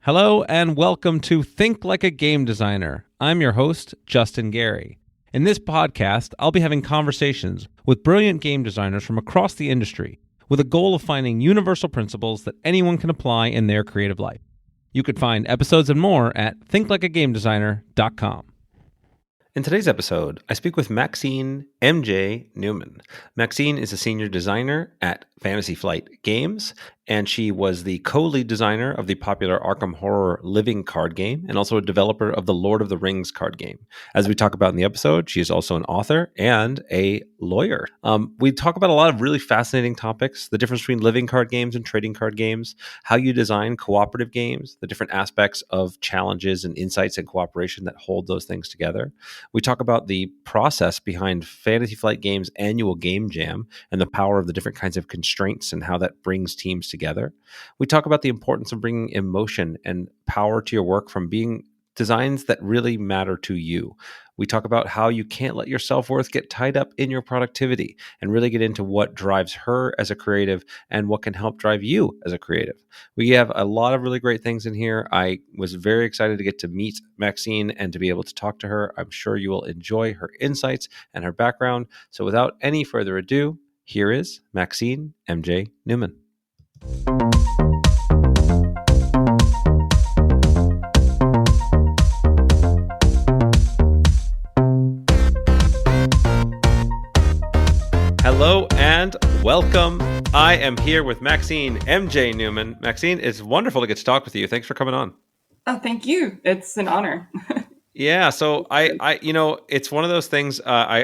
Hello and welcome to Think Like a Game Designer. I'm your host, Justin Gary. In this podcast, I'll be having conversations with brilliant game designers from across the industry with a goal of finding universal principles that anyone can apply in their creative life. You could find episodes and more at thinklikeagamedesigner.com. In today's episode, I speak with Maxine Newman. Maxine is a senior designer at Fantasy Flight Games, and she was the co-lead designer of the popular Arkham Horror living card game and also a developer of the Lord of the Rings card game. As we talk about in the episode, she is also an author and a lawyer. We talk about a lot of really fascinating topics, the difference between living card games and trading card games, how you design cooperative games, the different aspects of challenges and insights and cooperation that hold those things together. We talk about the process behind Fantasy Flight Games' annual game jam and the power of the different kinds of constraints and how that brings teams together. We talk about the importance of bringing emotion and power to your work from being designs that really matter to you. We talk about how you can't let your self-worth get tied up in your productivity and really get into what drives her as a creative and what can help drive you as a creative. We have a lot of really great things in here. I was very excited to get to meet Maxine and to be able to talk to her. I'm sure you will enjoy her insights and her background. So without any further ado, here is Maxine Newman. Hello and welcome. I am here with Maxine Newman. Maxine, it's wonderful to get to talk with you. Thanks for coming on. Oh, thank you. It's an honor. Yeah, so I it's one of those things. I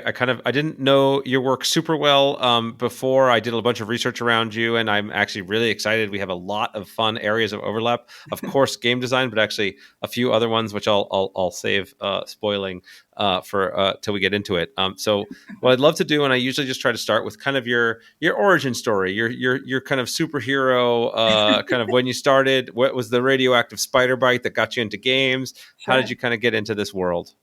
didn't know your work super well before I did a bunch of research around you, and I'm actually really excited. We have a lot of fun areas of overlap. Of course, game design, but actually a few other ones which I'll save spoiling for till we get into it. So what I'd love to do, and I usually just try to start with kind of your origin story, your kind of superhero, kind of when you started. What was the radioactive spider bite that got you into games? Sure. How did you kind of get into this world?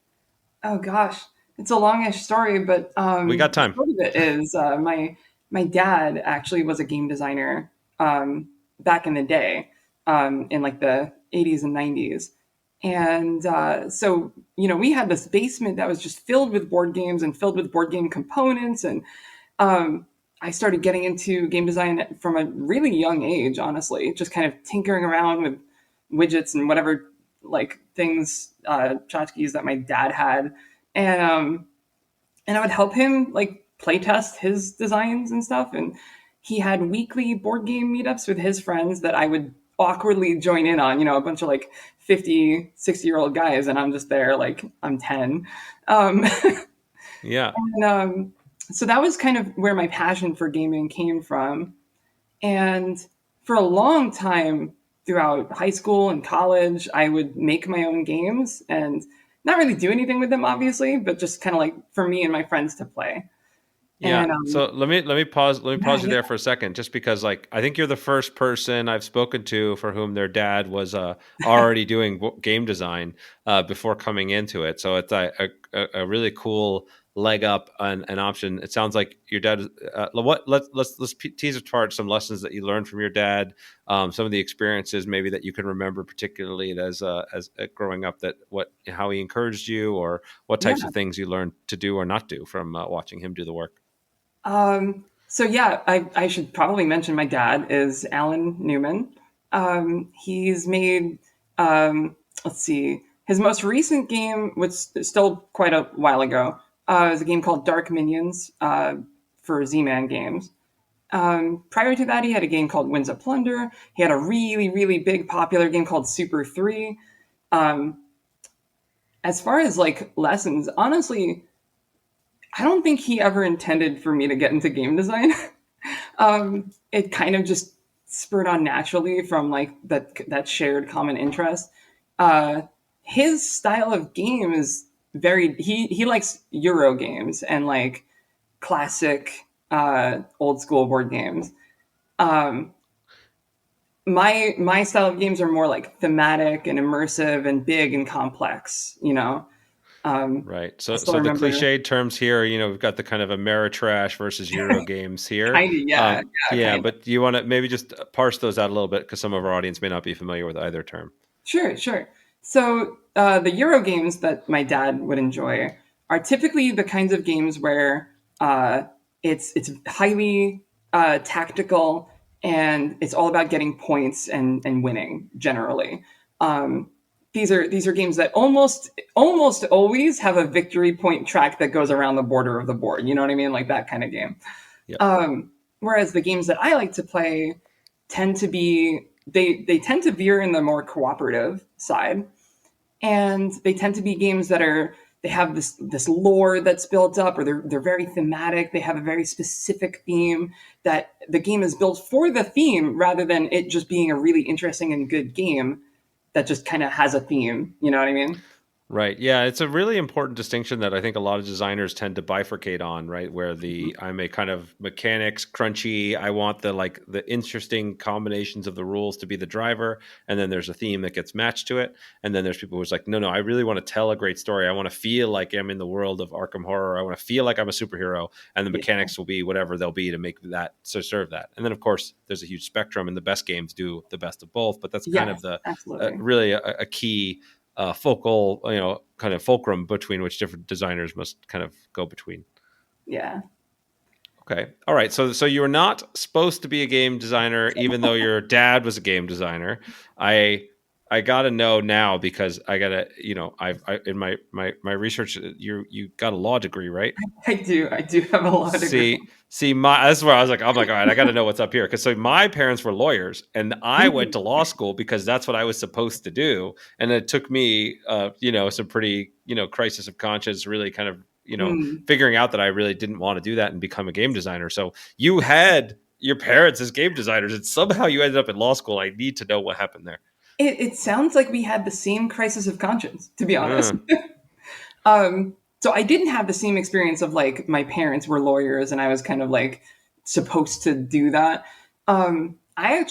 Oh gosh, it's a longish story, but We got time. part of it is my dad actually was a game designer back in the day, in like the 80s and 90s. And so, we had this basement that was just filled with board games and filled with board game components. And I started getting into game design from a really young age, honestly, just kind of tinkering around with widgets and whatever like things, tchotchkes that my dad had. And I would help him like play test his designs and stuff. And he had weekly board game meetups with his friends that I would awkwardly join in on, a bunch of like 50, 60-year-old guys. And I'm just there like I'm 10. Yeah. And so that was kind of where my passion for gaming came from. And for a long time throughout high school and college, I would make my own games and not really do anything with them, obviously, but just kind of like for me and my friends to play. Yeah. And, So let me pause you there for a second, just because like I think you're the first person I've spoken to for whom their dad was already doing game design before coming into it. So it's a really cool leg up and an option. It sounds like your dad. Let's tease apart some lessons that you learned from your dad. Some of the experiences maybe that you can remember, particularly as growing up, how he encouraged you, or what types of things you learned to do or not do from watching him do the work. So yeah, I should probably mention my dad is Alan Newman. He's made, let's see, his most recent game was still quite a while ago. It was a game called Dark Minions for Z-Man Games. Prior to that, he had a game called Winds of Plunder. He had a really, really big popular game called Super 3. As far as like lessons, honestly, I don't think he ever intended for me to get into game design. It kind of just spurred on naturally from like that shared common interest. His style of game is he likes Euro games and like classic old school board games. My style of games are more like thematic and immersive and big and complex, Right. So the cliched terms here, we've got the kind of Ameritrash versus Euro games here. Yeah. But you want to maybe just parse those out a little bit because some of our audience may not be familiar with either term. Sure, sure. So the Euro games that my dad would enjoy are typically the kinds of games where uh, it's highly tactical, and it's all about getting points and winning generally. Um, these are games that almost always have a victory point track that goes around the border of the board. You know what I mean? Like that kind of game. Yep. Whereas the games that I like to play tend to be they tend to veer in the more cooperative side, and they tend to be games that are they have this lore that's built up, or they're very thematic. They have a very specific theme that the game is built for the theme rather than it just being a really interesting and good game that just kind of has a theme. You know what I mean? Right. Yeah, it's a really important distinction that I think a lot of designers tend to bifurcate on, right? Where I'm a kind of mechanics crunchy, I want the interesting combinations of the rules to be the driver, and then there's a theme that gets matched to it. And then there's people who's like, no, I really want to tell a great story. I want to feel like I'm in the world of Arkham Horror. I want to feel like I'm a superhero, and the mechanics will be whatever they'll be to make that to serve that. And then of course there's a huge spectrum, and the best games do the best of both. But that's kind of the absolutely. really a key focal, kind of fulcrum between which different designers must kind of go between. Yeah. Okay. All right. So you were not supposed to be a game designer, even though your dad was a game designer. I gotta know now, because I gotta, I in my research, you got a law degree, right? I do have a lot of See, that's where I was like, all right, I got to know what's up here, because so my parents were lawyers, and I went to law school because that's what I was supposed to do, and it took me, some pretty, crisis of conscience, really kind of, figuring out that I really didn't want to do that and become a game designer. So you had your parents as game designers, and somehow you ended up in law school. I need to know what happened there. It sounds like we had the same crisis of conscience, to be honest. So I didn't have the same experience of like my parents were lawyers and I was kind of like supposed to do that. I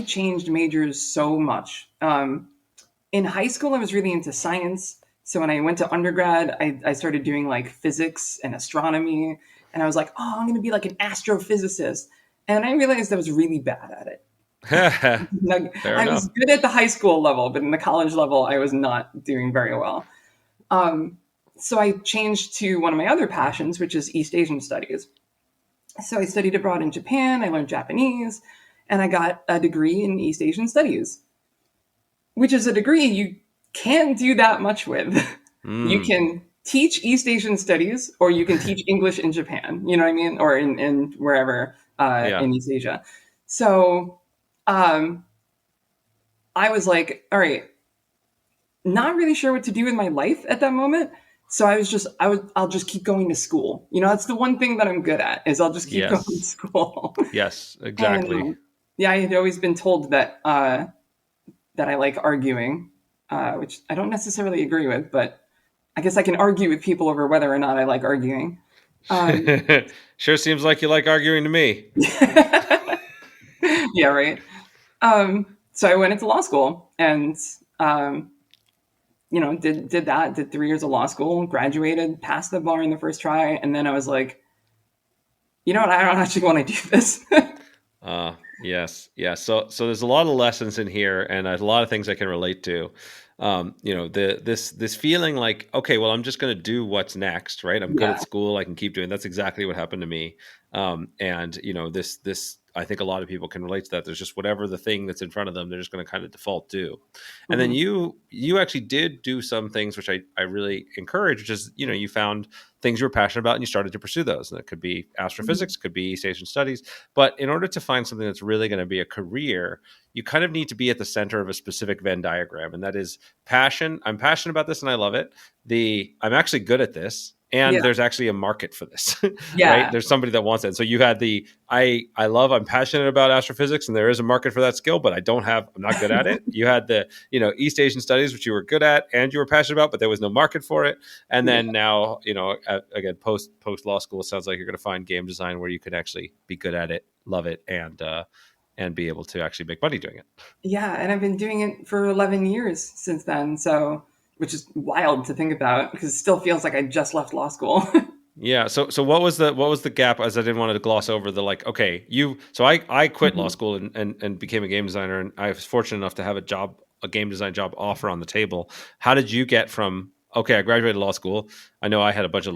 changed majors so much. In high school, I was really into science. So when I went to undergrad, I started doing like physics and astronomy. And I was like, oh, I'm going to be like an astrophysicist. And I realized I was really bad at it. I was good at the high school level, but in the college level, I was not doing very well. So I changed to one of my other passions, which is East Asian studies. So I studied abroad in Japan, I learned Japanese, and I got a degree in East Asian studies, which is a degree you can't do that much with. You can teach East Asian studies, or you can teach English in Japan, you know what I mean? Or in wherever in East Asia. So I was like, all right, not really sure what to do with my life at that moment. So I'll just keep going to school. That's the one thing that I'm good at, is I'll just keep going to school. Yes, exactly. And, I had always been told that that I like arguing, which I don't necessarily agree with, but I guess I can argue with people over whether or not I like arguing. Sure seems like you like arguing to me. Yeah, right. So I went into law school and did 3 years of law school, graduated, passed the bar in the first try, and then I was like, you know what, I don't actually want to do this. Yes. So there's a lot of lessons in here, and a lot of things I can relate to. This feeling like, okay, well, I'm just going to do what's next, right? I'm good at school. I can keep doing. That's exactly what happened to me. And this I think a lot of people can relate to that. There's just whatever the thing that's in front of them, they're just going to kind of default to. And then you actually did do some things, which I really encourage, which is, you found things you were passionate about and you started to pursue those. And it could be astrophysics, could be East Asian studies. But in order to find something that's really going to be a career, you kind of need to be at the center of a specific Venn diagram. And that is passion. I'm passionate about this and I love it. I'm actually good at this. And there's actually a market for this, right? There's somebody that wants it. So you had I'm passionate about astrophysics, and there is a market for that skill, but I'm not good at it. You had the, East Asian studies, which you were good at and you were passionate about, but there was no market for it. And then now, again, post law school, it sounds like you're going to find game design where you can actually be good at it, love it, and be able to actually make money doing it. Yeah. And I've been doing it for 11 years since then. So, which is wild to think about, because it still feels like I just left law school. Yeah. So what was the gap? As I didn't want to gloss over the okay, so I quit law school and became a game designer, and I was fortunate enough to have a job a game design job offer on the table. How did you get from, okay, I graduated law school. I know I had a bunch of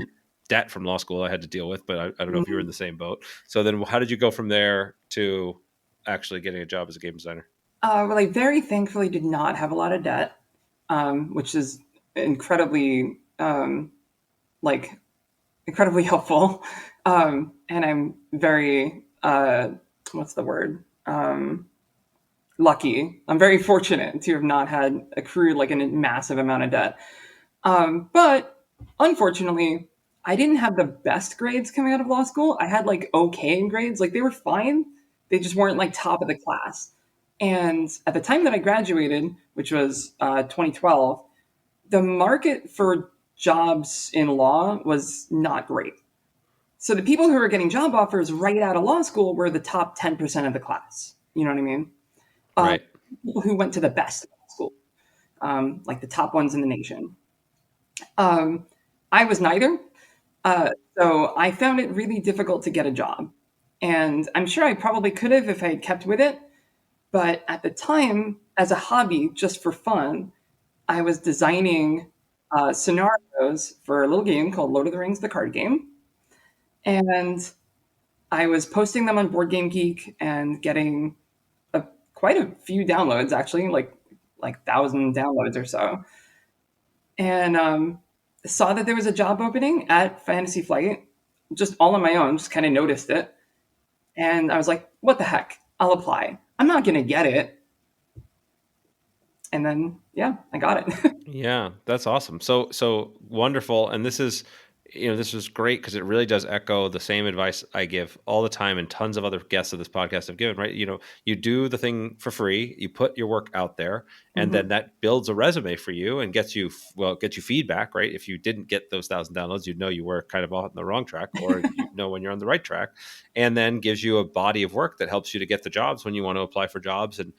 debt from law school I had to deal with, but I don't know if you were in the same boat. So then how did you go from there to actually getting a job as a game designer? Well, I very thankfully did not have a lot of debt, which is incredibly, like, incredibly helpful. And I'm very, what's the word? Lucky. I'm very fortunate to have not had accrued like a massive amount of debt. But unfortunately, I didn't have the best grades coming out of law school. I had like okay grades, like they were fine. They just weren't like top of the class. And at the time that I graduated, which was 2012, the market for jobs in law was not great. So the people who were getting job offers right out of law school were the top 10% of the class. You know what I mean? Right. People who went to the best school, like the top ones in the nation. I was neither. So I found it really difficult to get a job. And I'm sure I probably could have if I had kept with it. But at the time, as a hobby, just for fun, I was designing scenarios for a little game called Lord of the Rings, the card game. And I was posting them on Board Game Geek and getting quite a few downloads, actually, like 1,000 downloads or so. And saw that there was a job opening at Fantasy Flight, just all on my own, just kind of noticed it. And I was like, what the heck? I'll apply. I'm not going to get it. And then, yeah, I got it. Yeah, that's awesome. So wonderful. And this is, this is great because it really does echo the same advice I give all the time, and tons of other guests of this podcast have given, right? You do the thing for free, you put your work out there, and then that builds a resume for you and gets you feedback, right? If you didn't get those 1,000 downloads, you'd know you were kind of on the wrong track, or you know when you're on the right track, and then gives you a body of work that helps you to get the jobs when you want to apply for jobs, and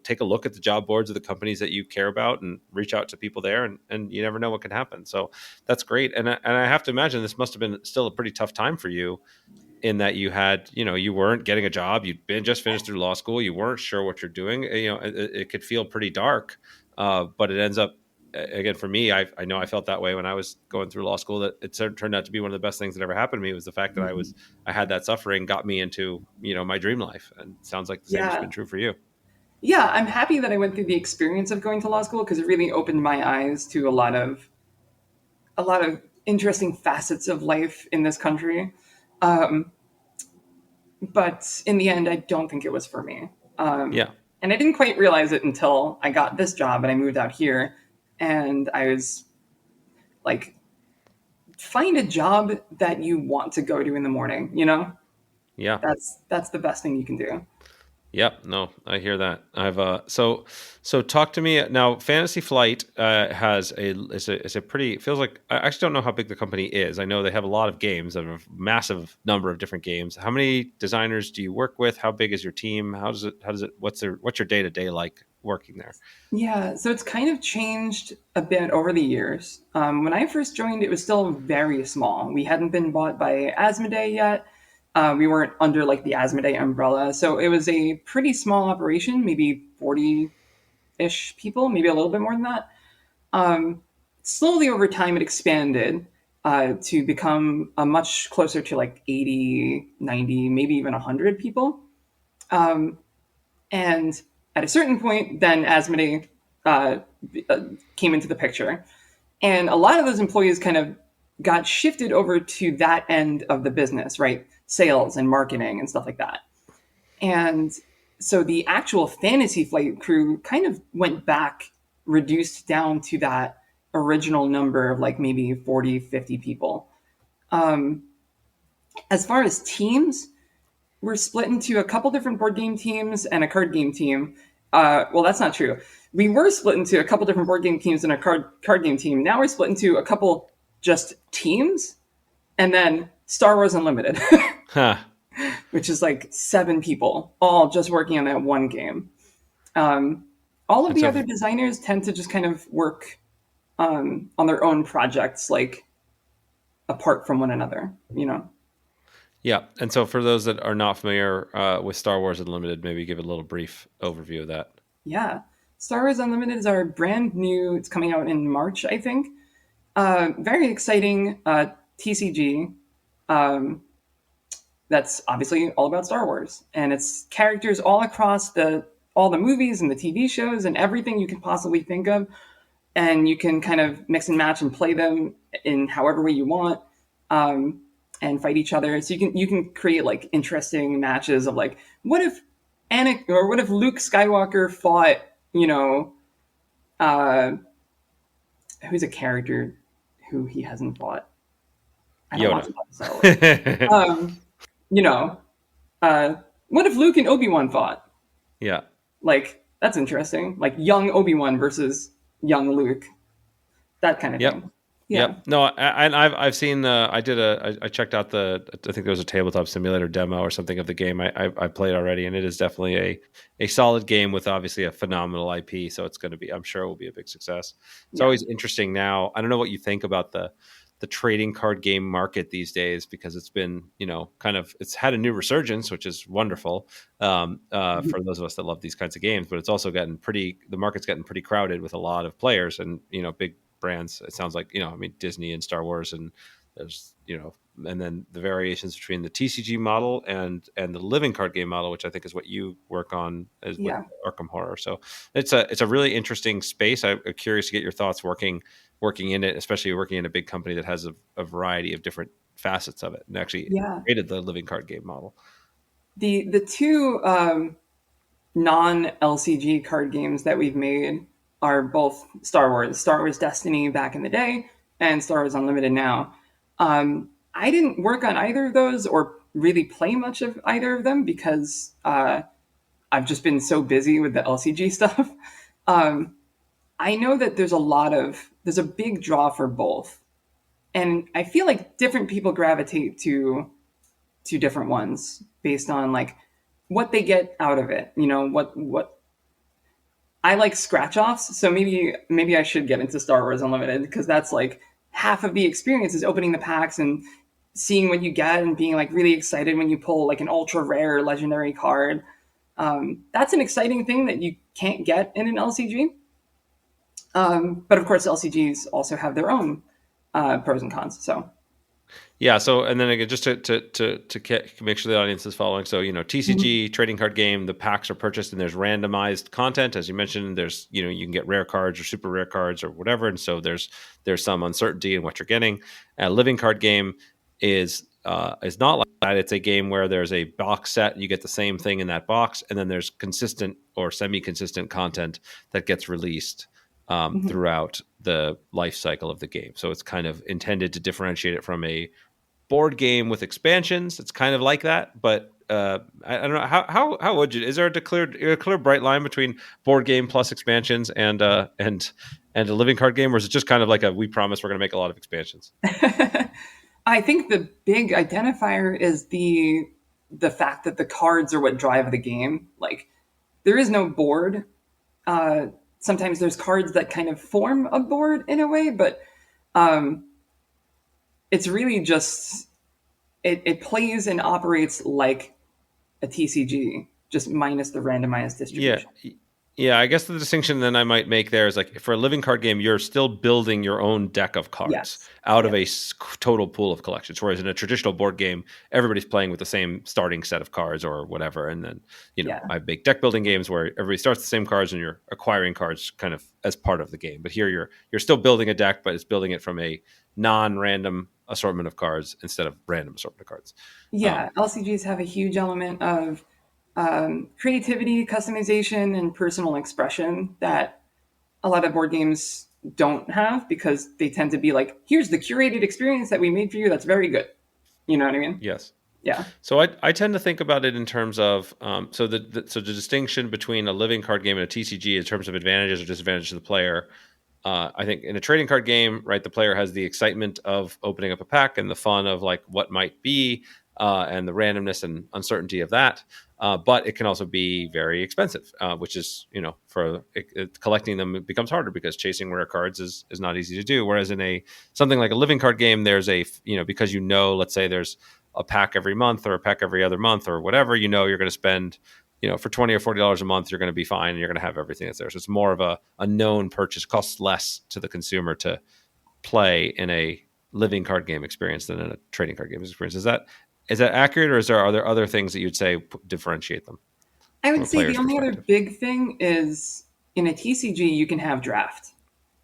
take a look at the job boards of the companies that you care about and reach out to people there, and you never know what can happen. So that's great. And I have to imagine this must have been still a pretty tough time for you, in that you had, you weren't getting a job, you'd been just finished through law school, you weren't sure what you're doing. It could feel pretty dark, but it ends up, again, for me, I know I felt that way when I was going through law school, that it turned out to be one of the best things that ever happened to me, was the fact that I had that suffering got me into, my dream life. And it sounds like the same has been true for you. Yeah, I'm happy that I went through the experience of going to law school, because it really opened my eyes to a lot of interesting facets of life in this country. But in the end, I don't think it was for me. Yeah. And I didn't quite realize it until I got this job and I moved out here, and I was like, find a job that you want to go to in the morning, Yeah. That's the best thing you can do. Yep. No, I hear that. I've so talk to me now. Fantasy Flight is a pretty, feels like, I actually don't know how big the company is. I know they have a lot of games, a massive number of different games. How many designers do you work with? How big is your team? What's your day-to-day like working there? Yeah, so it's kind of changed a bit over the years. When I first joined, it was still very small. We hadn't been bought by Asmodee yet. We weren't under like the Asmodee umbrella. So it was a pretty small operation, maybe 40-ish people, maybe a little bit more than that. Slowly over time, it expanded to become a much closer to like 80, 90, maybe even 100 people. And at a certain point, then Asmodee came into the picture. And a lot of those employees kind of got shifted over to that end of the business, right? Sales and marketing and stuff like that. And so the actual Fantasy Flight crew kind of went back, reduced down to that original number of like maybe 40, 50 people. As far as teams, we're split into a couple different board game teams and a card game team. Well, that's not true. We were split into a couple different board game teams and a card game team. Now we're split into a couple just teams, and then Star Wars Unlimited, which is like 7 people, all just working on that one game. All of the other designers tend to just kind of work on their own projects, like apart from one another, Yeah. And so for those that are not familiar with Star Wars Unlimited, maybe give a little brief overview of that. Yeah. Star Wars Unlimited is our brand new. It's coming out in March, I think. Very exciting TCG. Um, that's obviously all about Star Wars, and it's characters all across all the movies and the TV shows and everything you can possibly think of, and you can kind of mix and match and play them in however way you want, and fight each other. So you can create like interesting matches of like, what if what if Luke Skywalker fought, uh, who's a character who he hasn't fought? I don't watch Yoda. a lot of Star Wars. You know, uh, what if Luke and Obi-Wan fought? Yeah. Like, that's interesting. Like young Obi-Wan versus young Luke, that kind of Yep. thing. Yeah. Yep. No, I've seen. I checked out I think there was a tabletop simulator demo or something of the game. I played already, and it is definitely a solid game with obviously a phenomenal IP. So it's going to be. I'm sure it will be a big success. It's always interesting. Now, I don't know what you think about the trading card game market these days, because it's been, it's had a new resurgence, which is wonderful for those of us that love these kinds of games. But it's also the market's gotten pretty crowded with a lot of players and big brands. It sounds like, Disney and Star Wars, and there's, and then the variations between the TCG model and the living card game model, which I think is what you work on with Arkham Horror. So it's a really interesting space. I'm curious to get your thoughts working in it, especially working in a big company that has a variety of different facets of it, and actually created the living card game model. The two non-LCG card games that we've made are both Star Wars Destiny back in the day, and Star Wars Unlimited now. I didn't work on either of those or really play much of either of them because I've just been so busy with the LCG stuff. I know that there's a big draw for both, and I feel like different people gravitate to different ones based on like what they get out of it. What I like scratch offs, so maybe I should get into Star Wars Unlimited, because that's like half of the experience is opening the packs and seeing what you get and being like really excited when you pull like an ultra rare legendary card. That's an exciting thing that you can't get in an LCG. But of course, LCGs also have their own pros and cons. So yeah. So, and then again, just to make sure the audience is following. So, TCG trading card game, the packs are purchased and there's randomized content. As you mentioned, there's, you can get rare cards or super rare cards or whatever. And so there's some uncertainty in what you're getting. A living card game is not like that. It's a game where there's a box set, you get the same thing in that box, and then there's consistent or semi-consistent content that gets released throughout the life cycle of the game. So it's kind of intended to differentiate it from a board game with expansions. It's kind of like that, but I don't know how would you? Is there a clear bright line between board game plus expansions and a living card game, or is it just kind of like we promise we're going to make a lot of expansions? I think the big identifier is the fact that the cards are what drive the game. Like, there is no board. Sometimes there's cards that kind of form a board in a way, but it's really just it plays and operates like a TCG, just minus the randomized distribution. Yeah, I guess the distinction then I might make there is like, for a living card game, you're still building your own deck of cards out of a total pool of collections. Whereas in a traditional board game, everybody's playing with the same starting set of cards or whatever. And then, I make deck building games where everybody starts the same cards and you're acquiring cards kind of as part of the game. But here you're still building a deck, but it's building it from a non-random assortment of cards instead of random assortment of cards. Yeah, LCGs have a huge element of creativity, customization, and personal expression that a lot of board games don't have, because they tend to be like, here's the curated experience that we made for you that's very good. You know what I mean? Yes. Yeah. So I tend to think about it in terms of the distinction between a living card game and a TCG in terms of advantages or disadvantages to the player. I think in a trading card game, right, the player has the excitement of opening up a pack and the fun of like what might be, and the randomness and uncertainty of that. But it can also be very expensive, which is, for collecting them, it becomes harder because chasing rare cards is not easy to do. Whereas in something like a living card game, there's because let's say there's a pack every month or a pack every other month or whatever, you're going to spend for $20 or $40 a month, you're going to be fine and you're going to have everything that's there. So it's more of a known purchase, costs less to the consumer to play in a living card game experience than in a trading card game experience. Is that accurate, or are there other things that you'd say differentiate them I from would a say the player's only other perspective? big thing is in a TCG, you can have draft,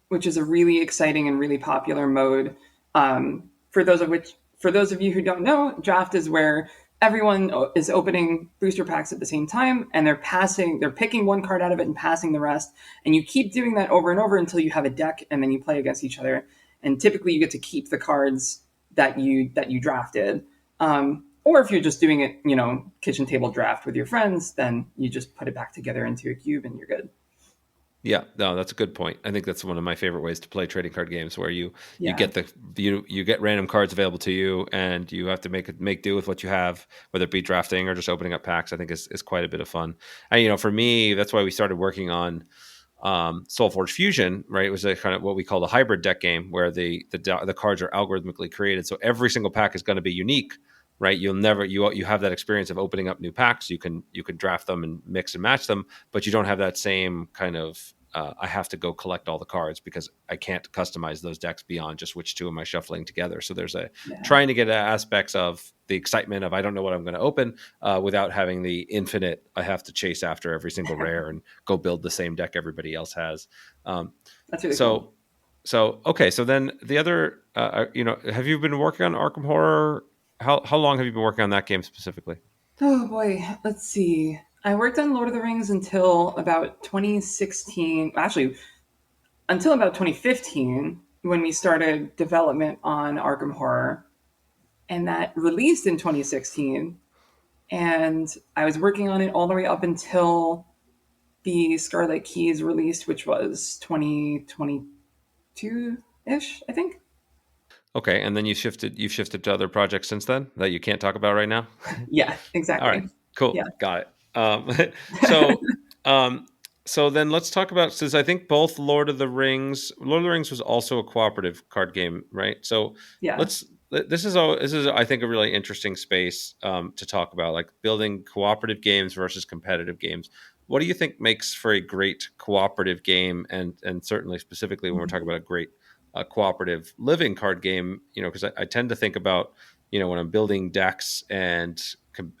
which is a really exciting and really popular mode. For those of you who don't know, draft is where everyone is opening booster packs at the same time, and they're picking one card out of it and passing the rest, and you keep doing that over and over until you have a deck, and then you play against each other. And typically, you get to keep the cards that you drafted. Or if you're just doing it, kitchen table draft with your friends, then you just put it back together into a cube and you're good. Yeah, no, that's a good point. I think that's one of my favorite ways to play trading card games, where you Yeah. get you get random cards available to you, and you have to make do with what you have, whether it be drafting or just opening up packs. I think is quite a bit of fun. And for me, that's why we started working on Soulforge Fusion. Right, it was a kind of what we call the hybrid deck game, where the cards are algorithmically created, so every single pack is going to be unique. Right, you have that experience of opening up new packs. You can draft them and mix and match them, but you don't have that same kind of I have to go collect all the cards, because I can't customize those decks beyond just which two am I shuffling together. So there's Yeah. trying to get aspects of the excitement of I don't know what I'm going to open, without having the infinite I have to chase after every single rare and go build the same deck everybody else has. Um, That's really cool. so okay, so then the other, have you been working on Arkham Horror? How long have you been working on that game specifically? Oh boy, let's see. I worked on Lord of the Rings until about 2016. Actually, until about 2015 when we started development on Arkham Horror, and that released in 2016. And I was working on it all the way up until the Scarlet Keys released, which was 2022 ish, I think. Okay, and then you've shifted to other projects since then that you can't talk about right now. Yeah, All right, exactly. cool, Yeah. got it. So um, so then let's talk about, since I think both Lord of the Rings was also a cooperative card game, right? So Yeah. let's this is I think a really interesting space to talk about, like building cooperative games versus competitive games. What do you think makes for a great cooperative game, and certainly specifically when we're talking about a great cooperative living card game? Because I tend to think about, when I'm building decks, and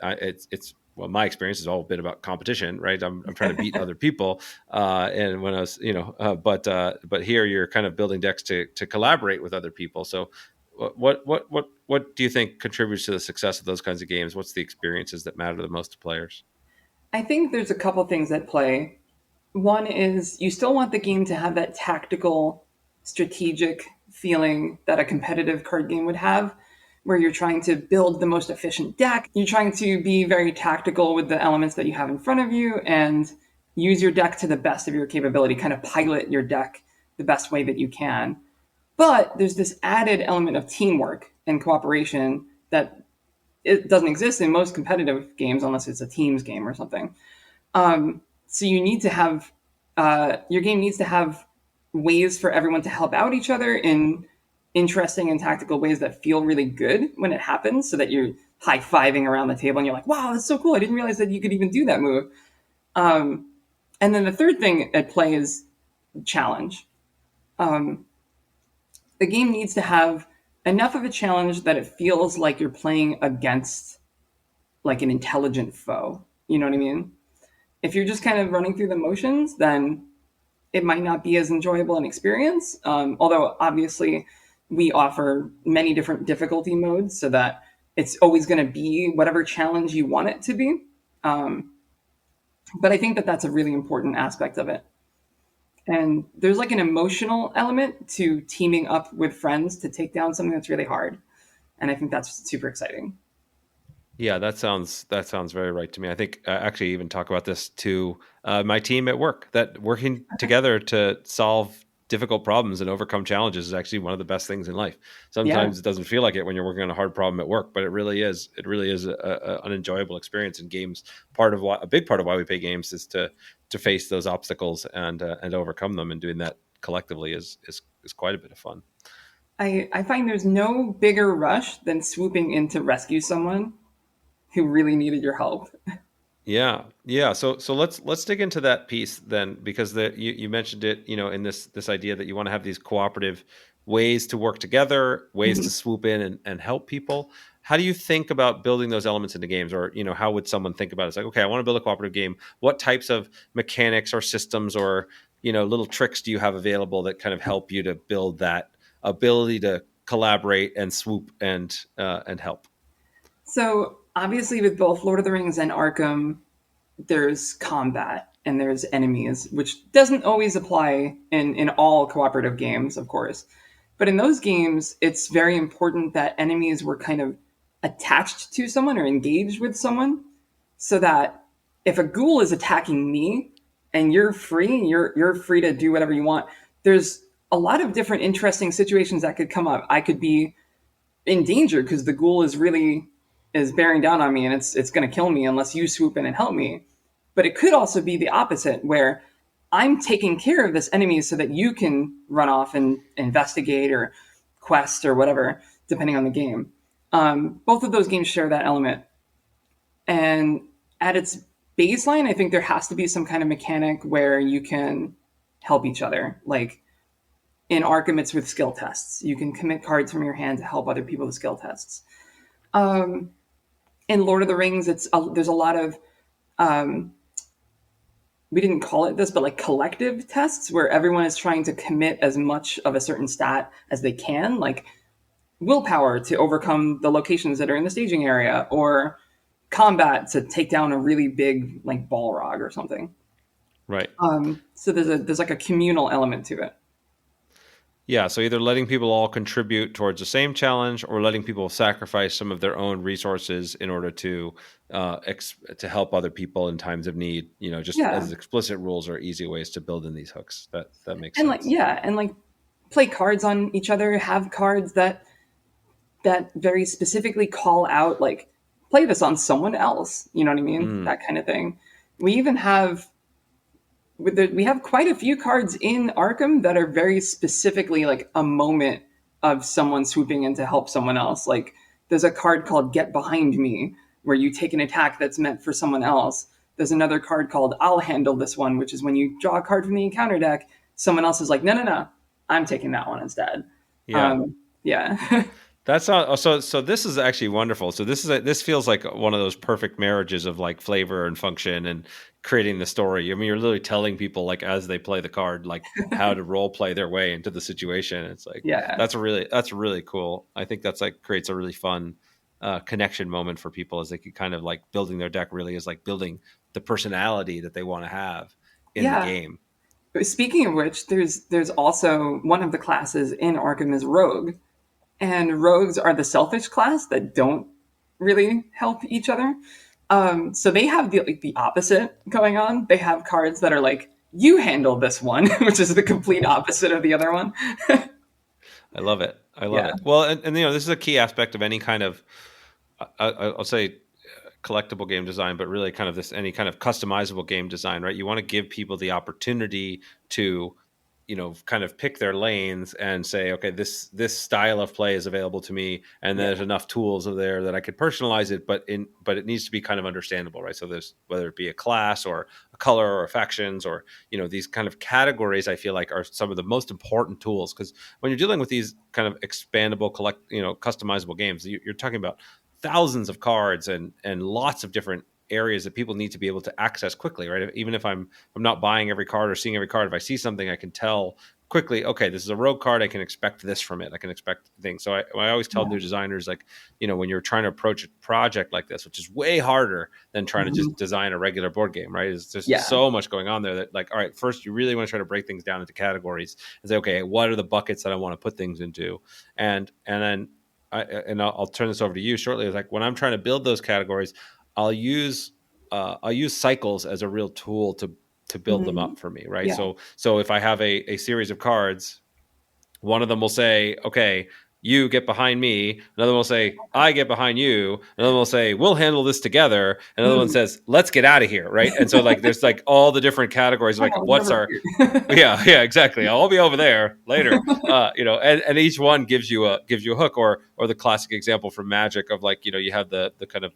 it's well, my experience has all been about competition, right? I'm trying to beat other people, and when I was, but here you're kind of building decks to collaborate with other people. So, what do you think contributes to the success of those kinds of games? What's the experiences that matter the most to players? I think there's a couple things at play. One is you still want the game to have that tactical, strategic feeling that a competitive card game would have, where you're trying to build the most efficient deck. You're trying to be very tactical with the elements that you have in front of you and use your deck to the best of your capability, kind of pilot your deck the best way that you can. But there's this added element of teamwork and cooperation that it doesn't exist in most competitive games unless it's a teams game or something. So you need to have your game needs to have ways for everyone to help out each other in interesting and tactical ways that feel really good when it happens, so that you're high fiving around the table and you're like, "Wow, that's so cool! I didn't realize that you could even do that move." And then the third thing at play is challenge. Um, the game needs to have enough of a challenge that it feels like you're playing against like an intelligent foe. You know what I mean? If you're just kind of running through the motions, then it might not be as enjoyable an experience. Although obviously we offer many different difficulty modes so that it's always going to be whatever challenge you want it to be. Um, but I think that that's a really important aspect of it. And there's like an emotional element to teaming up with friends to take down something that's really hard. And I think that's super exciting. Yeah, that sounds very right to me. I think actually even talk about this to my team at work, that working together to solve difficult problems and overcome challenges is actually one of the best things in life. Yeah. Sometimes it doesn't feel like it when you're working on a hard problem at work, but it really is. It really is an enjoyable experience in games. A big part of why we play games is to face those obstacles and overcome them, and doing that collectively is quite a bit of fun. I find there's no bigger rush than swooping in to rescue someone who really needed your help. Yeah. So let's dig into that piece then, because you mentioned it, in this idea that you want to have these cooperative ways to work together, ways to Mhm. swoop in and help people. How do you think about building those elements into games, or how would someone think about it? It's like, okay, I want to build a cooperative game. What types of mechanics or systems or little tricks do you have available that kind of help you to build that ability to collaborate and swoop and help? So obviously, with both Lord of the Rings and Arkham, there's combat and there's enemies, which doesn't always apply in all cooperative games, of course. But in those games, it's very important that enemies were kind of attached to someone or engaged with someone, so that if a ghoul is attacking me and you're free to do whatever you want. There's a lot of different interesting situations that could come up. I could be in danger because the ghoul is bearing down on me and it's going to kill me unless you swoop in and help me. But it could also be the opposite, where I'm taking care of this enemy so that you can run off and investigate or quest or whatever, depending on the game. Both of those games share that element. And at its baseline, I think there has to be some kind of mechanic where you can help each other. Like in Arkham, it's with skill tests. You can commit cards from your hand to help other people with skill tests. In Lord of the Rings, there's a lot of we didn't call it this, but like collective tests where everyone is trying to commit as much of a certain stat as they can, like willpower to overcome the locations that are in the staging area, or combat to take down a really big like Balrog or something. Right. So there's like a communal element to it. Yeah, so either letting people all contribute towards the same challenge, or letting people sacrifice some of their own resources in order to help other people in times of need. Just Yeah, as explicit rules are easy ways to build in these hooks. That makes and like sense. yeah, and like play cards on each other. Have cards that very specifically call out like play this on someone else. You know what I mean? Mm, That kind of thing. We even have we have quite a few cards in Arkham that are very specifically like a moment of someone swooping in to help someone else. Like there's a card called Get Behind Me where you take an attack that's meant for someone else. There's another card called I'll Handle This One, which is when you draw a card from the encounter deck, someone else is like, no, no, no, I'm taking that one instead. yeah. Yeah. That's not so. This is actually wonderful. So this feels like one of those perfect marriages of like flavor and function and creating the story. I mean, you're literally telling people like as they play the card, like how to role play their way into the situation. It's like Yeah. that's really cool. I think that's like creates a really fun connection moment for people as they can kind of like building their deck really is like building the personality that they want to have in the Yeah. game. Speaking of which, there's also one of the classes in Arkham is Rogue, and rogues are the selfish class that don't really help each other. So they have the opposite going on. They have cards that are like, you handle this one, which is the complete opposite of the other one. I love it. I love Yeah. it. Well, and this is a key aspect of any kind of I'll say collectible game design, but really kind of this any kind of customizable game design, right? You want to give people the opportunity to, kind of pick their lanes and say, okay, this style of play is available to me, and Yeah. there's enough tools there that I could personalize it, but it needs to be kind of understandable, right? So there's whether it be a class or a color or factions or these kind of categories, I feel like are some of the most important tools because when you're dealing with these kind of expandable customizable games, you're talking about thousands of cards and lots of different areas that people need to be able to access quickly, right? Even if I'm not buying every card or seeing every card, if I see something, I can tell quickly, okay, this is a rogue card. I can expect this from it. I can expect things. So I always tell Yeah. new designers, like, when you're trying to approach a project like this, which is way harder than trying to Mhm. just design a regular board game, right? There's Yeah. so much going on there that, like, all right, first you really want to try to break things down into categories and say, okay, what are the buckets that I want to put things into? And then I'll turn this over to you shortly. It's like when I'm trying to build those categories, I'll use I'll use cycles as a real tool to build them Mhm. up for me, right? Yeah. So if I have a series of cards, one of them will say, okay, you get behind me. Another one will say, I get behind you. Another one will say, we'll handle this together. Another one Mm. says, let's get out of here, right? And so like there's like all the different categories, like Oh, what's never our fear. yeah, exactly. I'll be over there later. And each one gives you a hook, or the classic example from Magic of like, you have the kind of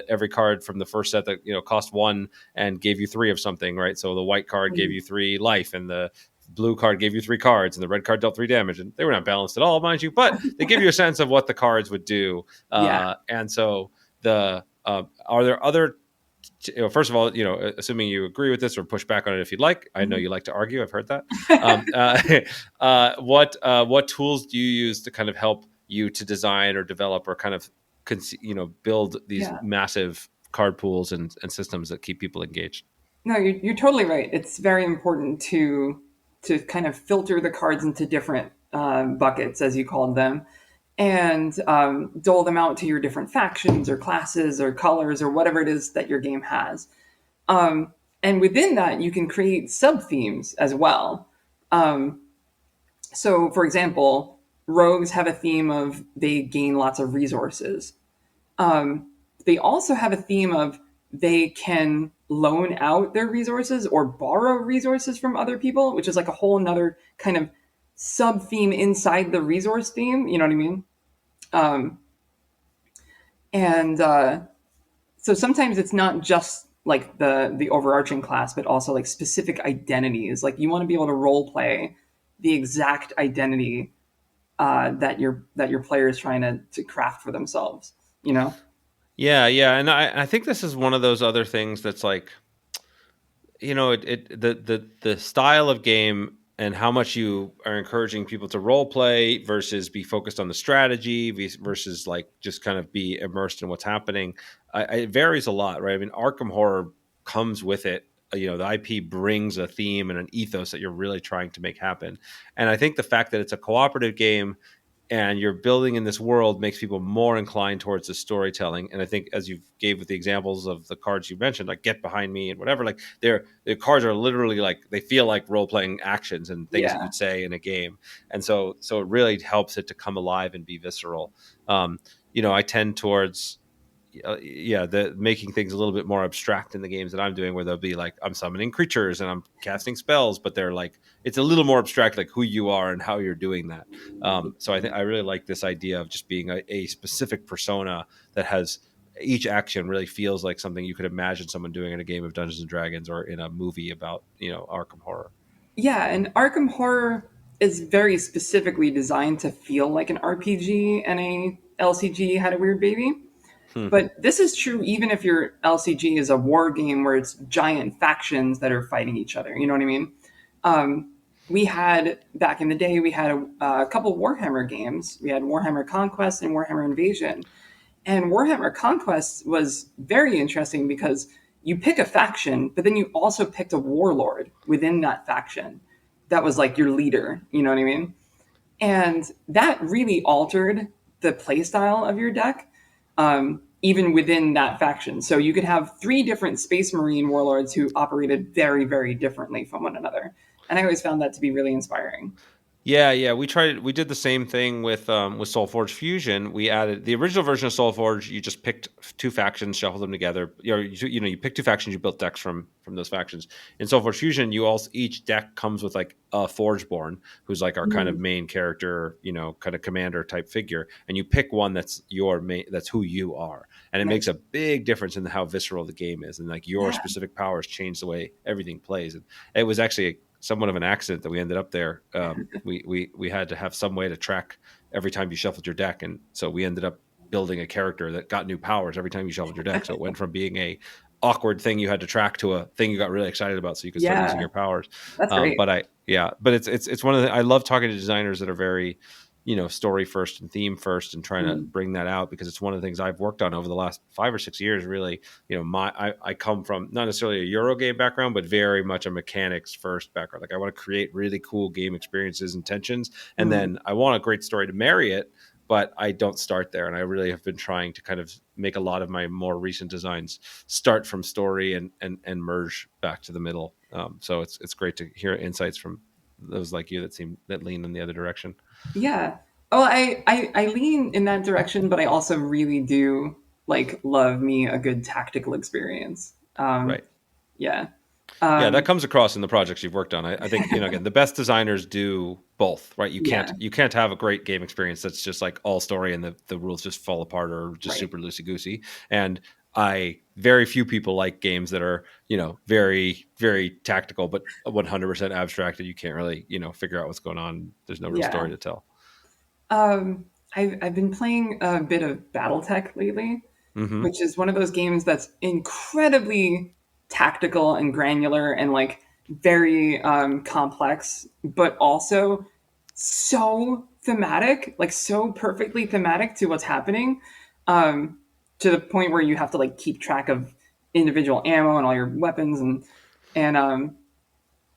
every card from the first set that cost 1 and gave you 3 of something, right? So the white card gave you 3 life, and the blue card gave you 3 cards, and the red card dealt 3 damage, and they were not balanced at all, mind you, but they give you a sense of what the cards would do. And so are there other, first of all, assuming you agree with this or push back on it if you'd like, I know you like to argue, I've heard that. What tools do you use to kind of help you to design or develop or kind of build these massive card pools and systems that keep people engaged? No, you're totally right. It's very important to kind of filter the cards into different buckets, as you called them, and dole them out to your different factions or classes or colors or whatever it is that your game has. And within that, you can create sub-themes as well. So, for example, rogues have a theme of they gain lots of resources. They also have a theme of they can loan out their resources or borrow resources from other people, which is like a whole nother kind of sub-theme inside the resource theme. You know what I mean? So sometimes it's not just like the overarching class, but also like specific identities. Like you want to be able to role play the exact identity that your player is trying to craft for themselves. Yeah, and I think this is one of those other things that's like, the style of game and how much you are encouraging people to role play versus be focused on the strategy versus like just kind of be immersed in what's happening. It varies a lot, right? I mean, Arkham Horror comes with it. The IP brings a theme and an ethos that you're really trying to make happen. And I think the fact that it's a cooperative game and you're building in this world makes people more inclined towards the storytelling. And I think, as you gave with the examples of the cards you mentioned, like Get Behind Me and whatever, like the cards are literally like, they feel like role-playing actions and things that you'd say in a game. And so it really helps it to come alive and be visceral. I tend towards the making things a little bit more abstract in the games that I'm doing, where they'll be like, I'm summoning creatures and I'm casting spells, but they're like, it's a little more abstract, like who you are and how you're doing that. So I think I really like this idea of just being a specific persona that has each action really feels like something you could imagine someone doing in a game of Dungeons and Dragons or in a movie about, Arkham Horror. Yeah. And Arkham Horror is very specifically designed to feel like an RPG, and a LCG had a weird baby. But this is true even if your LCG is a war game where it's giant factions that are fighting each other. You know what I mean? We had, back in the day, we had a couple Warhammer games. We had Warhammer Conquest and Warhammer Invasion. And Warhammer Conquest was very interesting because you pick a faction, but then you also picked a warlord within that faction that was like your leader. You know what I mean? And that really altered the playstyle of your deck. Even within that faction. So you could have 3 different Space Marine warlords who operated very, very differently from one another. And I always found that to be really inspiring. Yeah. We did the same thing with Soulforge Fusion. We added the original version of Soulforge. You just picked 2 factions, shuffled them together. You picked 2 factions, you built decks from those factions. In Soulforge Fusion, each deck comes with like a Forgeborn, who's like our kind of main character, kind of commander type figure, and you pick one that's your main, that's who you are, and it makes a big difference in how visceral the game is, and like your specific powers change the way everything plays. And it was actually somewhat of an accident that we ended up there. We had to have some way to track every time you shuffled your deck, and so we ended up building a character that got new powers every time you shuffled your deck. So it went from being a awkward thing you had to track to a thing you got really excited about, so you could start using your powers. That's great. But it's one of the, I love talking to designers that are very story first and theme first, and trying to bring that out, because it's one of the things I've worked on over the last 5 or 6 years. Really, I come from not necessarily a Euro game background, but very much a mechanics first background. Like I want to create really cool game experiences and tensions, and then I want a great story to marry it. But I don't start there, and I really have been trying to kind of make a lot of my more recent designs start from story and merge back to the middle. So it's great to hear insights from those like you that lean in the other direction. Yeah. Well, I lean in that direction, but I also really do love me a good tactical experience. Right. Yeah. That comes across in the projects you've worked on. I think, again, the best designers do both, right? You can't have a great game experience that's just like all story and the rules just fall apart or just super loosey goosey. And very few people like games that are, very, very tactical, but 100% abstracted. You can't really, figure out what's going on. There's no real story to tell. I've been playing a bit of BattleTech lately, which is one of those games that's incredibly tactical and granular and like very complex, but also so thematic, like so perfectly thematic to what's happening, to the point where you have to like keep track of individual ammo and all your weapons and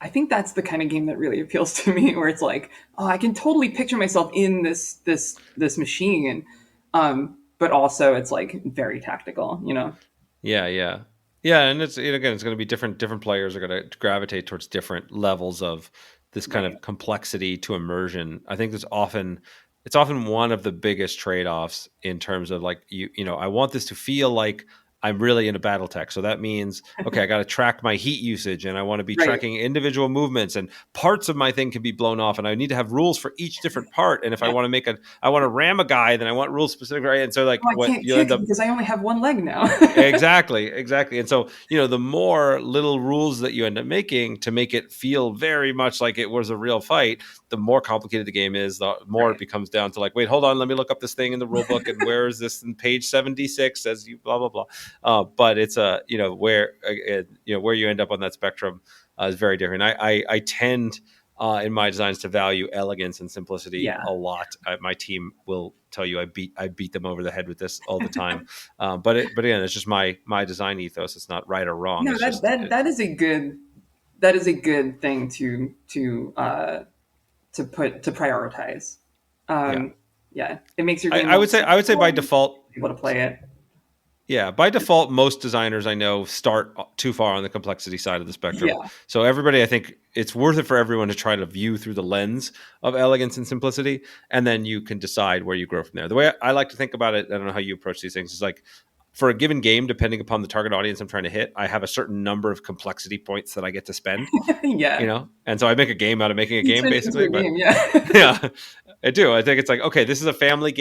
I think that's the kind of game that really appeals to me, where it's like, oh, I can totally picture myself in this machine, but also it's like very tactical, Yeah. And again, it's going to be different players are going to gravitate towards different levels of this kind of complexity to immersion. I think it's often one of the biggest trade-offs in terms of like, I want this to feel like I'm really into BattleTech. So that means, okay, I got to track my heat usage, and I want to be tracking individual movements, and parts of my thing can be blown off, and I need to have rules for each different part. And if I want to I want to ram a guy, then I want rules specific, right? And so like, I can't kick because I only have one leg now. Exactly. And so, the more little rules that you end up making to make it feel very much like it was a real fight, the more complicated the game is, the more it becomes down to like, wait, hold on, let me look up this thing in the rule book, and where is this in page 76 says you blah blah blah. But it's where you end up on that spectrum is very different. I tend in my designs to value elegance and simplicity a lot. My team will tell you I beat them over the head with this all the time. But again, it's just my design ethos. It's not right or wrong. No, that is a good thing to prioritize. It makes your game. I would say by default, able to play it. Yeah, by default, most designers I know start too far on the complexity side of the spectrum. Yeah. So everybody, I think it's worth it for everyone to try to view through the lens of elegance and simplicity, and then you can decide where you grow from there. The way I like to think about it, I don't know how you approach these things, is like, for a given game, depending upon the target audience I'm trying to hit, I have a certain number of complexity points that I get to spend. And so I make a game out of making a game, basically. Yeah, I do. I think it's like, okay, this is a family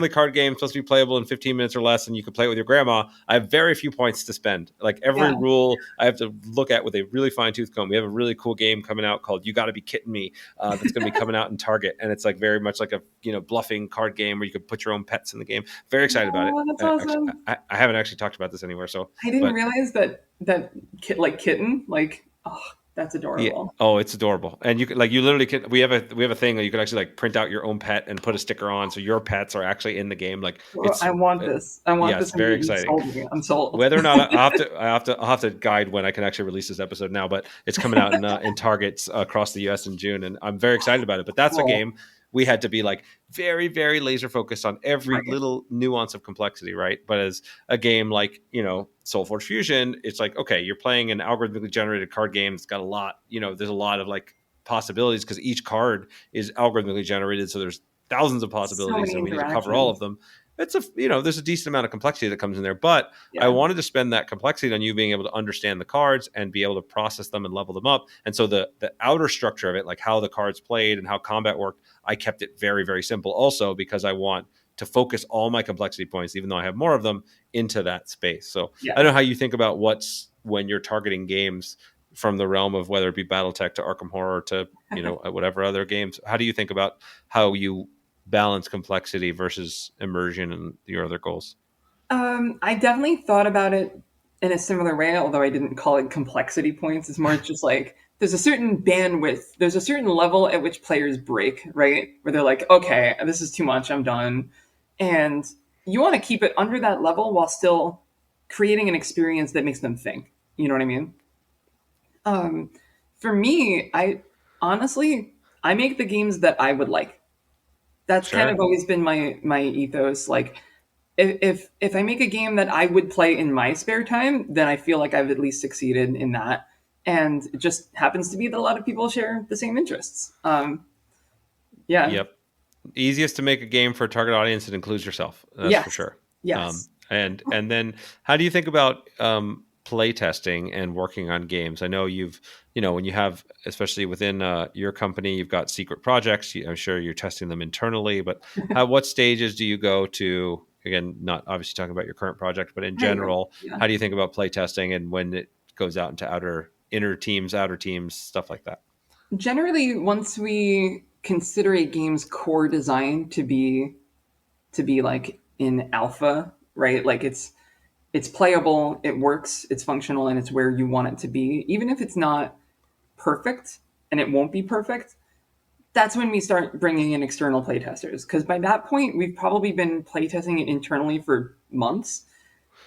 card game, supposed to be playable in 15 minutes or less, and you can play it with your grandma. I have very few points to spend. Like every rule I have to look at with a really fine tooth comb. We have a really cool game coming out called You Gotta Be Kidding Me, that's going to be coming out in Target, and it's like very much like a bluffing card game where you can put your own pets in the game. Very excited about it. That's awesome. I haven't actually talked about this anywhere, so I didn't realize that kitten, that's adorable. Yeah. Oh, it's adorable. And you literally can. We have a thing where you can actually like print out your own pet and put a sticker on, so your pets are actually in the game. Like, I want this. I want this. It's very exciting. I'm sold. Whether or not I'll have to guide when I can actually release this episode now, but it's coming out in Targets across the U.S. in June, and I'm very excited about it. But that's a game we had to be like very, very laser focused on every little nuance of complexity, right? But as a game like, SoulForge Fusion, it's like, okay, you're playing an algorithmically generated card game. It's got a lot, there's a lot of like possibilities because each card is algorithmically generated. So there's thousands of possibilities, and we need to cover all of them. It's there's a decent amount of complexity that comes in there, but I wanted to spend that complexity on you being able to understand the cards and be able to process them and level them up. And so the outer structure of it, like how the cards played and how combat worked, I kept it very, very simple also because I want to focus all my complexity points, even though I have more of them, into that space. So I don't know how you think about when you're targeting games from the realm of whether it be BattleTech to Arkham Horror to, whatever other games. How do you think about how you balance complexity versus immersion and your other goals? I definitely thought about it in a similar way, although I didn't call it complexity points. It's more just like there's a certain bandwidth, there's a certain level at which players break, right? Where they're like, okay, this is too much, I'm done. And you want to keep it under that level while still creating an experience that makes them think. You know what I mean? For me, I make the games that I would like. That's kind of always been my ethos. Like, if I make a game that I would play in my spare time, then I feel like I've at least succeeded in that. And it just happens to be that a lot of people share the same interests. Yep. Easiest to make a game for a target audience that includes yourself. That's for sure. Yes. And then how do you think about play testing and working on games? I know when you have, especially within your company, you've got secret projects. I'm sure you're testing them internally, but what stages do you go to again, not obviously talking about your current project, but in Right. general, Yeah. how do you think about play testing and when it goes out into inner teams, outer teams, stuff like that? Generally, once we consider a game's core design to be like in alpha, right? Like it's playable, it works, it's functional, and it's where you want it to be. Even if it's not perfect, and it won't be perfect, that's when we start bringing in external playtesters. Because by that point, we've probably been playtesting it internally for months.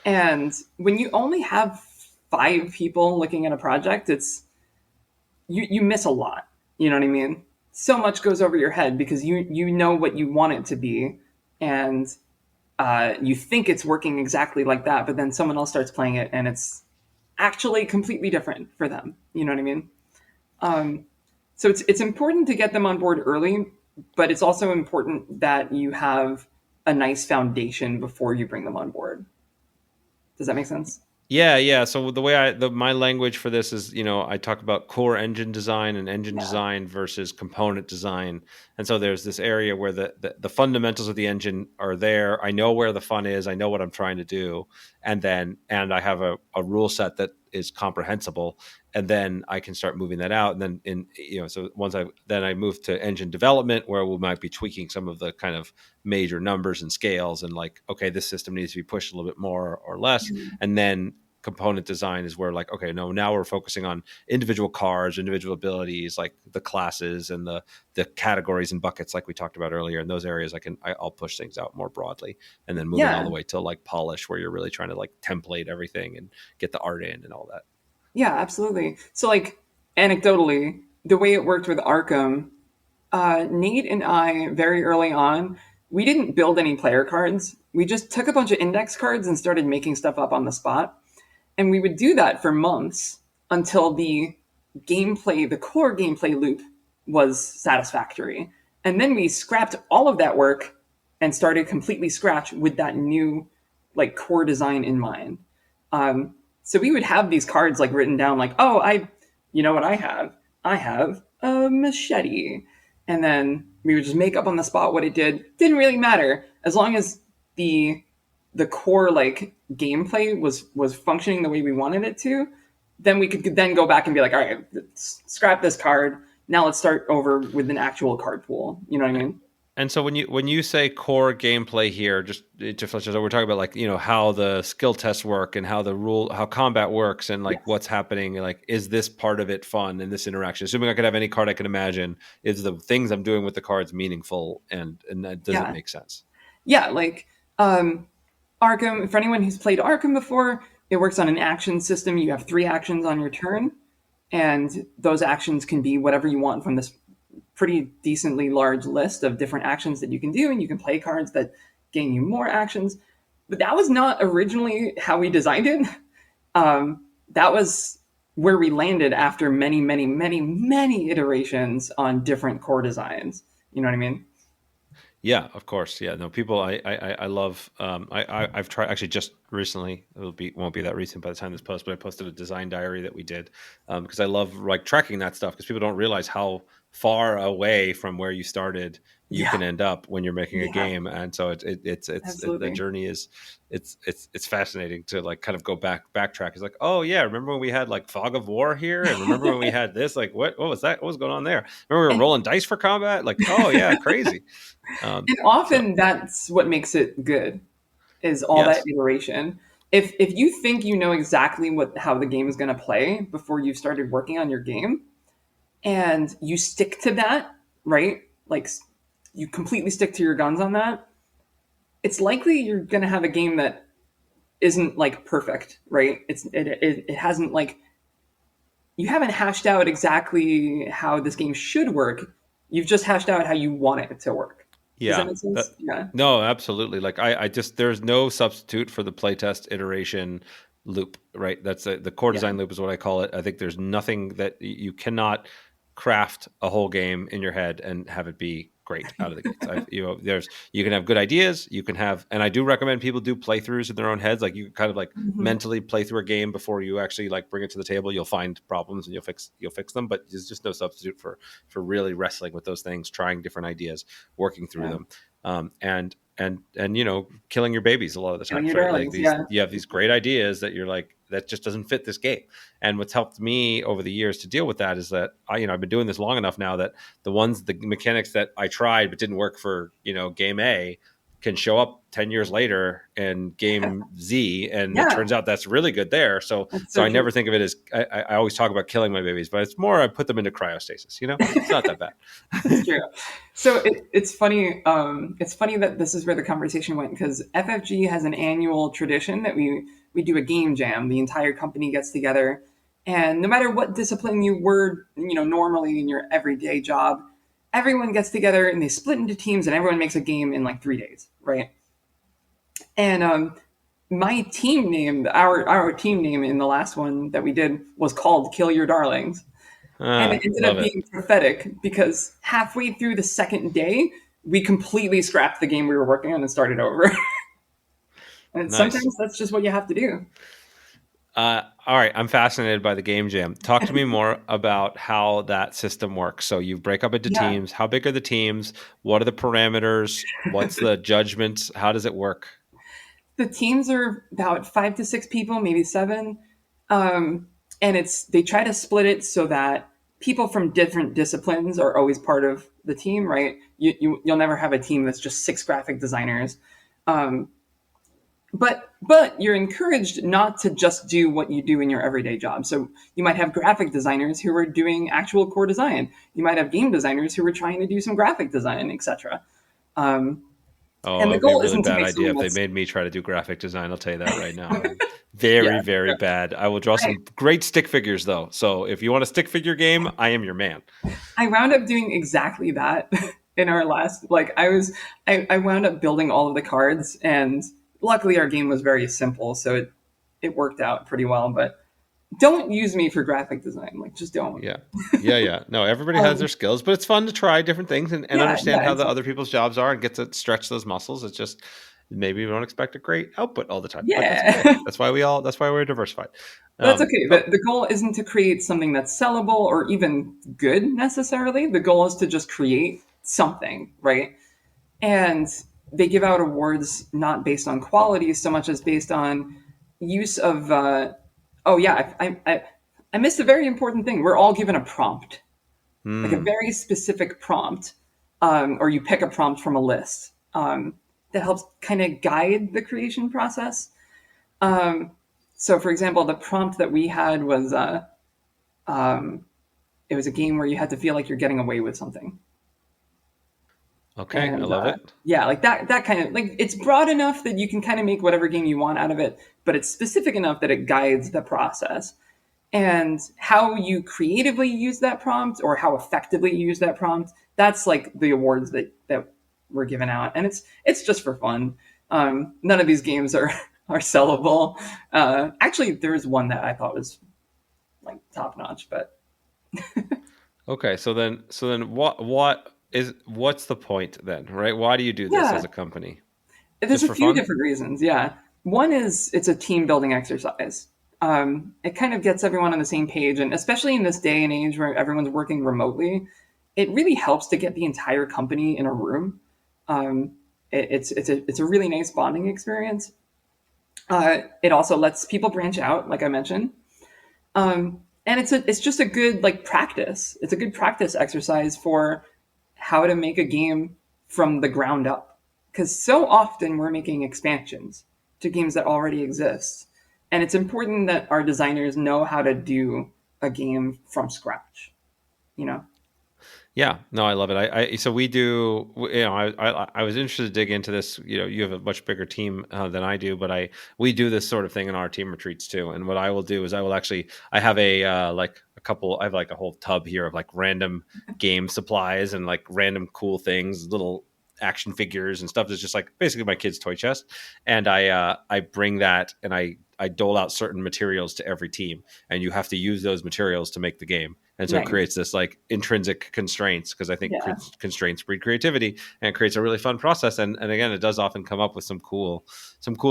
And when you only have 5 people looking at a project, you miss a lot. You know what I mean? So much goes over your head because you know what you want it to be, and you think it's working exactly like that, but then someone else starts playing it and it's actually completely different for them. You know what I mean? So it's important to get them on board early, but it's also important that you have a nice foundation before you bring them on board. Does that make sense? Yeah. So the way my language for this is, I talk about core engine design and engine Yeah. design versus component design. And so there's this area where the fundamentals of the engine are there. I know where the fun is. I know what I'm trying to do. And I have a rule set that is comprehensible. And then I can start moving that out. And then so once I move to engine development, where we might be tweaking some of the kind of major numbers and scales and like, okay, this system needs to be pushed a little bit more or less. And then component design is where like, okay, no, now we're focusing on individual cards, individual abilities, like the classes and the categories and buckets like we talked about earlier. In those areas I'll push things out more broadly, and then moving all Yeah. the way to like polish, where you're really trying to like template everything and get the art in and all that. Yeah, absolutely. So, like, anecdotally, the way it worked with Arkham, Nate and I, very early on, we didn't build any player cards. We just took a bunch of index cards and started making stuff up on the spot. And we would do that for months until the core gameplay loop was satisfactory. And then we scrapped all of that work and started completely scratch with that new like core design in mind. So we would have these cards like written down like, oh, you know what I have? I have a machete. And then we would just make up on the spot what it did. Didn't really matter as long as the core like gameplay was functioning the way we wanted it to. Then we could then go back and be like, all right, scrap this card. Now let's start over with an actual card pool. You know what I mean? And so when you say core gameplay here, just we're talking about like, how the skill tests work and how combat works and like Yes. what's happening. Like, is this part of it fun in this interaction? Assuming I could have any card I can imagine, is the things I'm doing with the cards meaningful and does it make sense? Yeah, like Arkham, for anyone who's played Arkham before, it works on an action system. You have 3 actions on your turn, and those actions can be whatever you want from this pretty decently large list of different actions that you can do, and you can play cards that gain you more actions. But that was not originally how we designed it. That was where we landed after many, many, many, many iterations on different core designs. You know what I mean? Yeah, of course. Yeah, no, people. I love. I've tried actually just recently. Won't be that recent by the time this posts, but I posted a design diary that we did because I love like tracking that stuff because people don't realize how far away from where you started you can end up when you're making a game, and so the Absolutely. journey is it's fascinating to like kind of go backtrack. It's like, oh yeah, remember when we had like Fog of War here, and remember when we had this, like what was that? What was going on there? Remember we were And, rolling dice for combat? Like, oh yeah, crazy. and So often that's what makes it good is all that yes, iteration. If you think you know exactly how the game is going to play before you've started working on your game, and you stick to that, right? Like you completely stick to your guns on that, it's likely you're going to have a game that isn't like perfect, right? It hasn't like you haven't hashed out exactly how this game should work. You've just hashed out how you want it to work. Does that yeah. make sense? Yeah. No, absolutely. Like I just there's no substitute for the playtest iteration loop, right? That's the core Yeah. design loop is what I call it. I think there's nothing that you cannot craft a whole game in your head and have it be great out of the gates. You can have good ideas, you can have, and I do recommend people do playthroughs in their own heads. Like you kind of like Mm-hmm. mentally play through a game before you actually like bring it to the table. You'll find problems and you'll fix them, but there's just no substitute for really wrestling with those things, trying different ideas, working through Yeah. them. And and killing your babies a lot of the Killing times, your right? Like darlings, yeah. you have these great ideas that you're like, that just doesn't fit this game. And what's helped me over the years to deal with that is that I've been doing this long enough now that the mechanics that I tried but didn't work for game A can show up 10 years later in game Z, and it Yeah, turns out that's really good there. So that's so so I true. never think of it as, I always talk about killing my babies, but it's more I put them into cryostasis. It's not that bad. That's true. So it's funny. It's funny that this is where the conversation went, because FFG has an annual tradition that we do a game jam. The entire company gets together, and no matter what discipline you were, normally in your everyday job, everyone gets together and they split into teams, and everyone makes a game in like 3 days, right? And my team name, our team name in the last one that we did was called "Kill Your Darlings." And it ended up Love it. being prophetic because halfway through the second day, we completely scrapped the game we were working on and started over. And Nice. sometimes that's just what you have to do. All right, I'm fascinated by the game jam. Talk to me more about how that system works. So you break up into Yeah. teams. How big are the teams? What are the parameters? What's the judgments? How does it work? The teams are about 5 to 6 people, maybe 7. And they try to split it so that people from different disciplines are always part of the team, right? You'll never have a team that's just 6 graphic designers. But you're encouraged not to just do what you do in your everyday job. So you might have graphic designers who are doing actual core design. You might have game designers who are trying to do some graphic design, etc. And Oh, the it'd be a goal really isn't to bad make idea something if they that's made me try to do graphic design. I'll tell you that right now. Very, yeah, very bad. I will draw right. some great stick figures, though. So if you want a stick figure game, I am your man. I wound up doing exactly that in our last. I wound up building all of the cards, and luckily our game was very simple, so it worked out pretty well. But don't use me for graphic design. Like, just don't. Yeah. No, everybody has their skills, but it's fun to try different things and understand how the other people's jobs are and get to stretch those muscles. It's just maybe we don't expect a great output all the time. But that's okay. That's why we're diversified. That's okay. The goal isn't to create something that's sellable or even good necessarily. The goal is to just create something, right? And they give out awards not based on quality so much as based on use of. Oh yeah, I missed a very important thing. We're all given a prompt, like a very specific prompt, or you pick a prompt from a list that helps kind of guide the creation process. So, for example, the prompt that we had was it was a game where you had to feel like you're getting away with something. Okay, And I love it. yeah, like that kind of, like, it's broad enough that you can kind of make whatever game you want out of it, but it's specific enough that it guides the process. And how you creatively use that prompt or how effectively you use that prompt, that's like the awards that were given out. And it's just for fun. None of these games are sellable. Actually, there was one that I thought was like top notch, but Okay, so then what's the point then, right? Why do you do this as a company? There's Just a for few fun? different reasons. Yeah. One is it's a team building exercise. It kind of gets everyone on the same page. And especially in this day and age where everyone's working remotely, it really helps to get the entire company in a room. It's a really nice bonding experience. It also lets people branch out, like I mentioned. And it's just a good like practice. It's a good practice exercise for how to make a game from the ground up. Because so often we're making expansions to games that already exist. And it's important that our designers know how to do a game from scratch, you know? Yeah, no, I love it. So we do, I was interested to dig into this. You have a much bigger team than I do, but we do this sort of thing in our team retreats too. And what I will do is I have I have like a whole tub here of like random game supplies and like random cool things, little action figures and stuff that's just like basically my kid's toy chest. And I bring that and I dole out certain materials to every team, and you have to use those materials to make the game. And so It creates this like intrinsic constraints, because I think constraints breed creativity, and it creates a really fun process. And again, it does often come up with some cool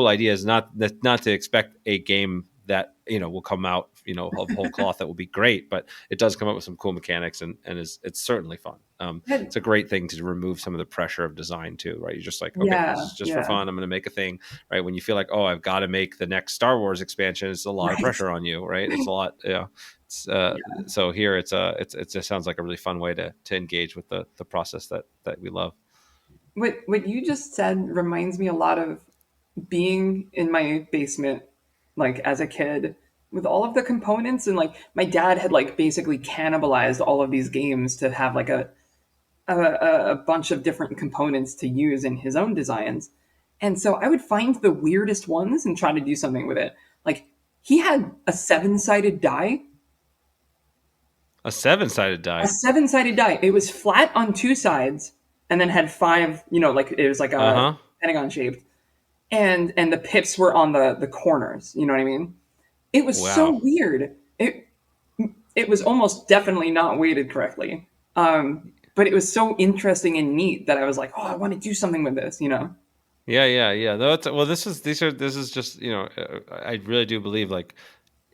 ideas, not to expect a game that, will come out, of whole cloth that will be great, but it does come up with some cool mechanics and it's certainly fun. It's a great thing to remove some of the pressure of design too, right? You're just like, okay, this is just for fun. I'm going to make a thing, right? When you feel like, oh, I've got to make the next Star Wars expansion, it's a lot of pressure on you, right? It's a lot, So here it just sounds like a really fun way to engage with the process that we love. What you just said reminds me a lot of being in my basement, like as a kid, with all of the components, and like my dad had like basically cannibalized all of these games to have like a bunch of different components to use in his own designs. And so I would find the weirdest ones and try to do something with it. Like he had a 7-sided die. A 7-sided die? A 7-sided die. It was flat on 2 sides and then had 5, like it was like a pentagon shaped. And the pips were on the corners. You know what I mean? It was so weird. It was almost definitely not weighted correctly. But it was so interesting and neat that I was like, oh, I want to do something with this, Yeah. No, this is just, I really do believe like,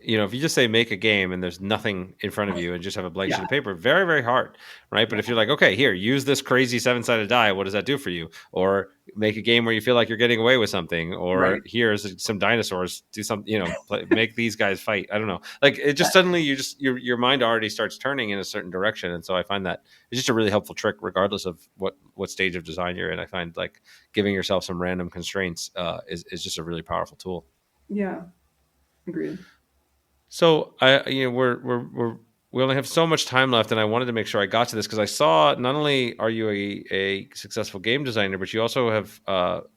if you just say make a game and there's nothing in front of you and just have a blank sheet of paper, very, very hard, right? But if you're like, okay, here, use this crazy 7-sided die, what does that do for you? Or make a game where you feel like you're getting away with something, or here's some dinosaurs, do something, make these guys fight. I don't know. Like it just suddenly your mind already starts turning in a certain direction. And so I find that it's just a really helpful trick, regardless of what stage of design you're in. I find like giving yourself some random constraints is just a really powerful tool. Yeah, agreed. So we only have so much time left, and I wanted to make sure I got to this because I saw not only are you a successful game designer, but you also have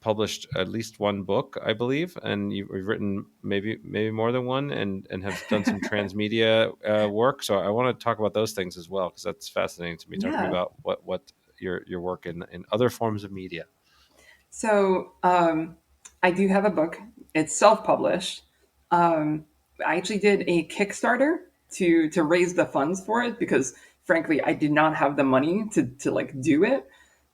published at least one book, I believe, and you've written maybe more than one, and have done some transmedia work. So I want to talk about those things as well because that's fascinating to me. Talking about what your work in other forms of media. So I do have a book. It's self-published. I actually did a Kickstarter to raise the funds for it because, frankly, I did not have the money to like do it.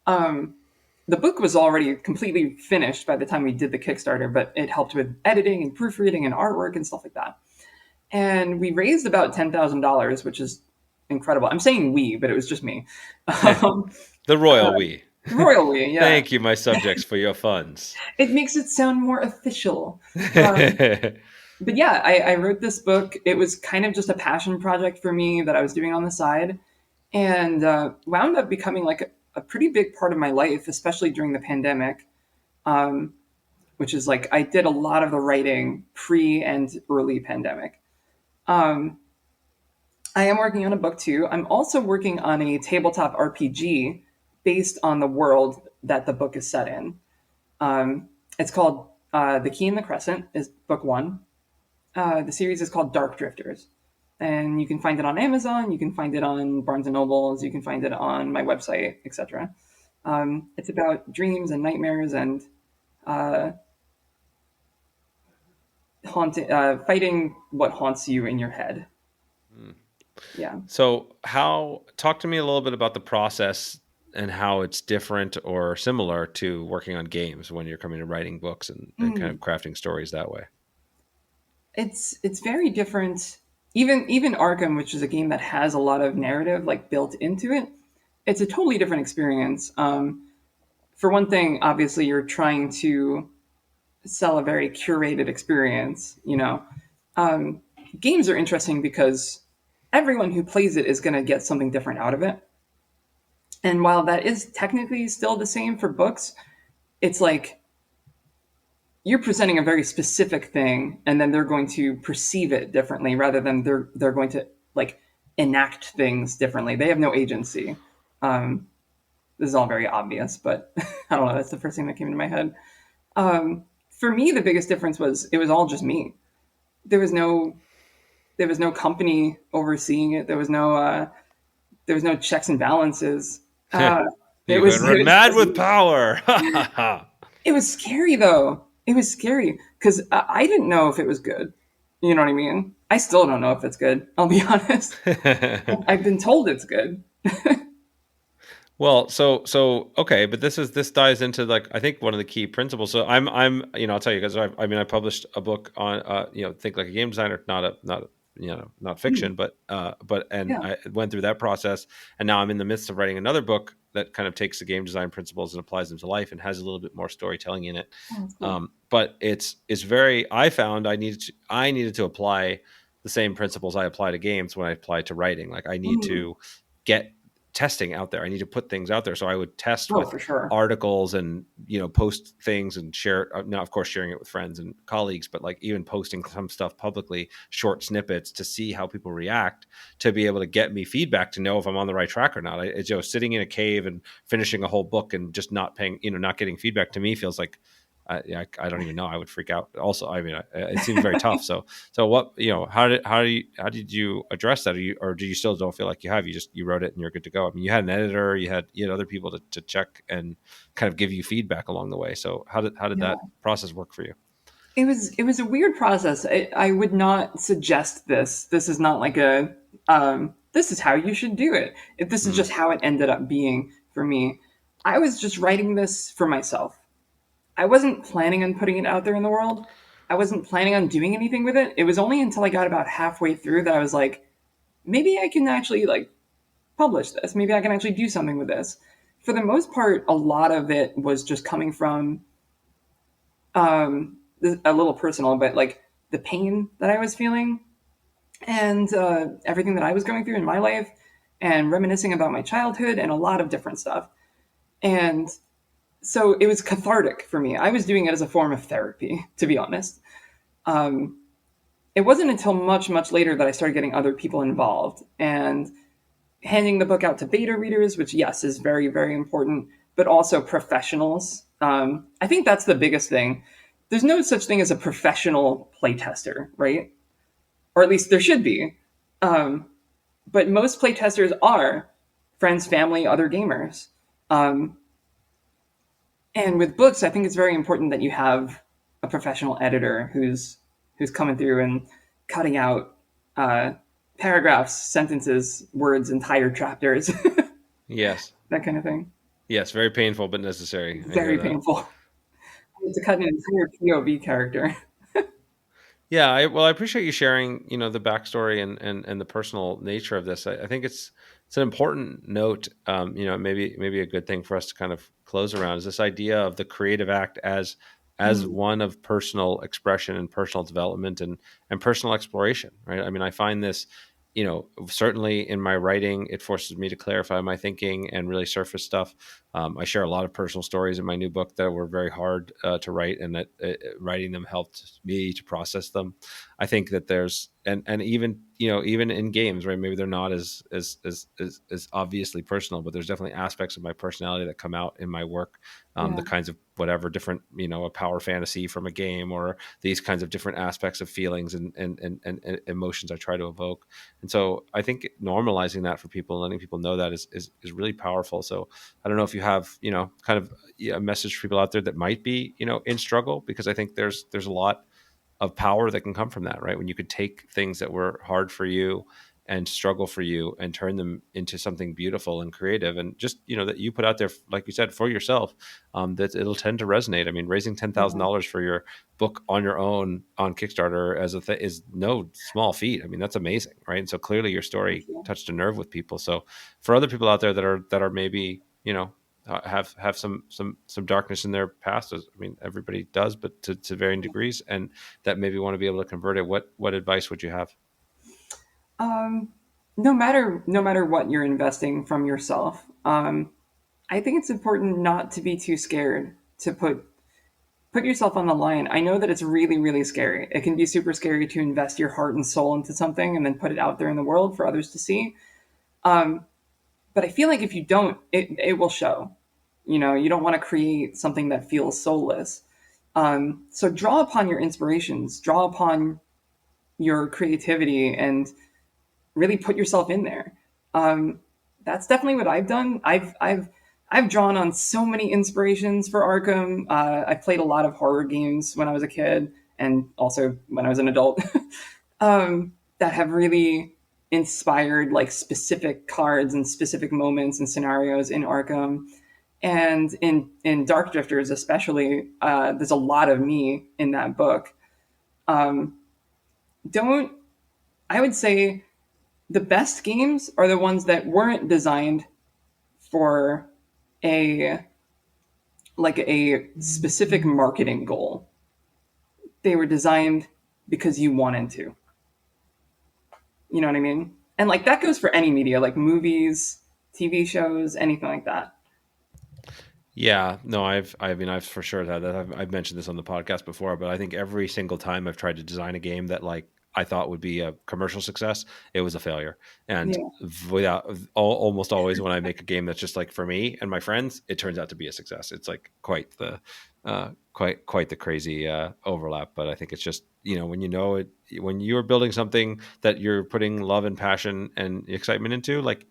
The book was already completely finished by the time we did the Kickstarter, but it helped with editing and proofreading and artwork and stuff like that. And we raised about $10,000, which is incredible. I'm saying we, but it was just me. The royal we. Royal we, yeah. Thank you, my subjects, for your funds. It makes it sound more official. But yeah, I wrote this book. It was kind of just a passion project for me that I was doing on the side, and wound up becoming like a pretty big part of my life, especially during the pandemic, which is like I did a lot of the writing pre and early pandemic. I am working on a book too. I'm also working on a tabletop RPG based on the world that the book is set in. It's called The Key and the Crescent is book 1. The series is called Dark Drifters, and you can find it on Amazon. You can find it on Barnes and Nobles. You can find it on my website, etc. It's about dreams and nightmares and fighting what haunts you in your head. Yeah. So talk to me a little bit about the process and how it's different or similar to working on games when you're coming to writing books and kind of crafting stories that way. It's very different. Even Arkham, which is a game that has a lot of narrative like built into it, it's a totally different experience. For one thing, obviously, you're trying to sell a very curated experience. Games are interesting because everyone who plays it is going to get something different out of it. And while that is technically still the same for books, it's like you're presenting a very specific thing, and then they're going to perceive it differently rather than they're going to like enact things differently. They have no agency. This is all very obvious, but I don't know. That's the first thing that came into my head. For me, the biggest difference was it was all just me. There was no company overseeing it. There was no checks and balances. It was mad with power. It was scary though. It was scary because I didn't know if it was good. You know what I mean? I still don't know if it's good. I'll be honest. I've been told it's good. Well, so okay, but this dives into like I think one of the key principles. So I'll tell you because I published a book on think like a game designer, not Hmm. fiction, but and Yeah. I went through that process, and now I'm in the midst of writing another book that kind of takes the game design principles and applies them to life and has a little bit more storytelling in it. Oh, that's cool. But it's very I found I needed to apply the same principles I apply to games when I apply to writing. Like I need Mhm. to get testing out there. I need to put things out there. So I would test Oh, with for sure. articles and, post things and share, now, of course, sharing it with friends and colleagues, but like even posting some stuff publicly, short snippets to see how people react, to be able to get me feedback to know if I'm on the right track or not. It's, sitting in a cave and finishing a whole book and just not paying, not getting feedback to me feels like, I don't even know. I would freak out. Also, I mean, it seems very tough. So what, how did you address that? Or do you still don't feel like you have? You wrote it and you're good to go. I mean, you had an editor, you had other people to check and kind of give you feedback along the way. So how did Yeah. that process work for you? It was a weird process. I would not suggest this. This is not like a this is how you should do it. This is Mm, just how it ended up being for me. I was just writing this for myself. I wasn't planning on putting it out there in the world. I wasn't planning on doing anything with it. It was only until I got about halfway through that I was like, maybe I can actually like publish this. Maybe I can actually do something with this. For the most part, a lot of it was just coming from a little personal, but like the pain that I was feeling and everything that I was going through in my life and reminiscing about my childhood and a lot of different stuff. And so it was cathartic for me. I was doing it as a form of therapy, to be honest. Um, it wasn't until much, much later that I started getting other people involved and handing the book out to beta readers, which, yes, is very, very important, but also professionals. I think that's the biggest thing. There's no such thing as a professional playtester, right? Or at least there should be. Um, but most playtesters are friends, family, other gamers. Um, and with books, I think it's very important that you have a professional editor who's coming through and cutting out uh, paragraphs, sentences, words, entire chapters, yes. that kind of thing. Yes. Very painful, but necessary. I hear Very that. painful. I had to cut an entire POV character. Yeah, I appreciate you sharing, the backstory and the personal nature of this. I think it's an important note. Maybe a good thing for us to kind of close around is this idea of the creative act as Mm, one of personal expression and personal development and personal exploration. Right. I mean, I find this, certainly in my writing, it forces me to clarify my thinking and really surface stuff. I share a lot of personal stories in my new book that were very hard to write, and that writing them helped me to process them. I think that there's and even even in games, right? Maybe they're not as obviously personal, but there's definitely aspects of my personality that come out in my work. The yeah, kinds of whatever different a power fantasy from a game, or these kinds of different aspects of feelings and emotions I try to evoke. And so I think normalizing that for people and letting people know that is really powerful. So I don't know if you have, kind of a message for people out there that might be, in struggle, because I think there's a lot of power that can come from that, right? When you could take things that were hard for you and struggle for you and turn them into something beautiful and creative, and just, that you put out there, like you said, for yourself, that it'll tend to resonate. I mean, raising yeah. $10,000 for your book on your own on Kickstarter is no small feat. I mean, that's amazing, right? And so clearly your Thank story you. touched a nerve with people. So for other people out there that are maybe, have some darkness in their past. I mean, everybody does, but to varying degrees, and that maybe want to be able to convert it. What advice would you have? Um, no matter what you're investing from yourself, I think it's important not to be too scared to put yourself on the line. I know that it's really, really scary. It can be super scary to invest your heart and soul into something and then put it out there in the world for others to see. Um, but I feel like if you don't, it will show. You don't want to create something that feels soulless. So draw upon your inspirations, draw upon your creativity, and really put yourself in there. Um, that's definitely what I've done. I've drawn on so many inspirations for Arkham. I played a lot of horror games when I was a kid, and also when I was an adult, that have really inspired like specific cards and specific moments and scenarios in Arkham. And in Dark Drifters especially, there's a lot of me in that book. Don't I would say the best games are the ones that weren't designed for a a specific marketing goal. They were designed because you wanted to. You know what I mean? And like that goes for any media, like movies, TV shows, anything like that. Yeah, no, I've for sure had that. I've mentioned this on the podcast before, but I think every single time I've tried to design a game that like I thought would be a commercial success, it was a failure. And Yeah. almost always when I make a game that's just like for me and my friends, it turns out to be a success. It's like quite the quite the crazy overlap. But I think it's just when when you're building something that you're putting love and passion and excitement into, like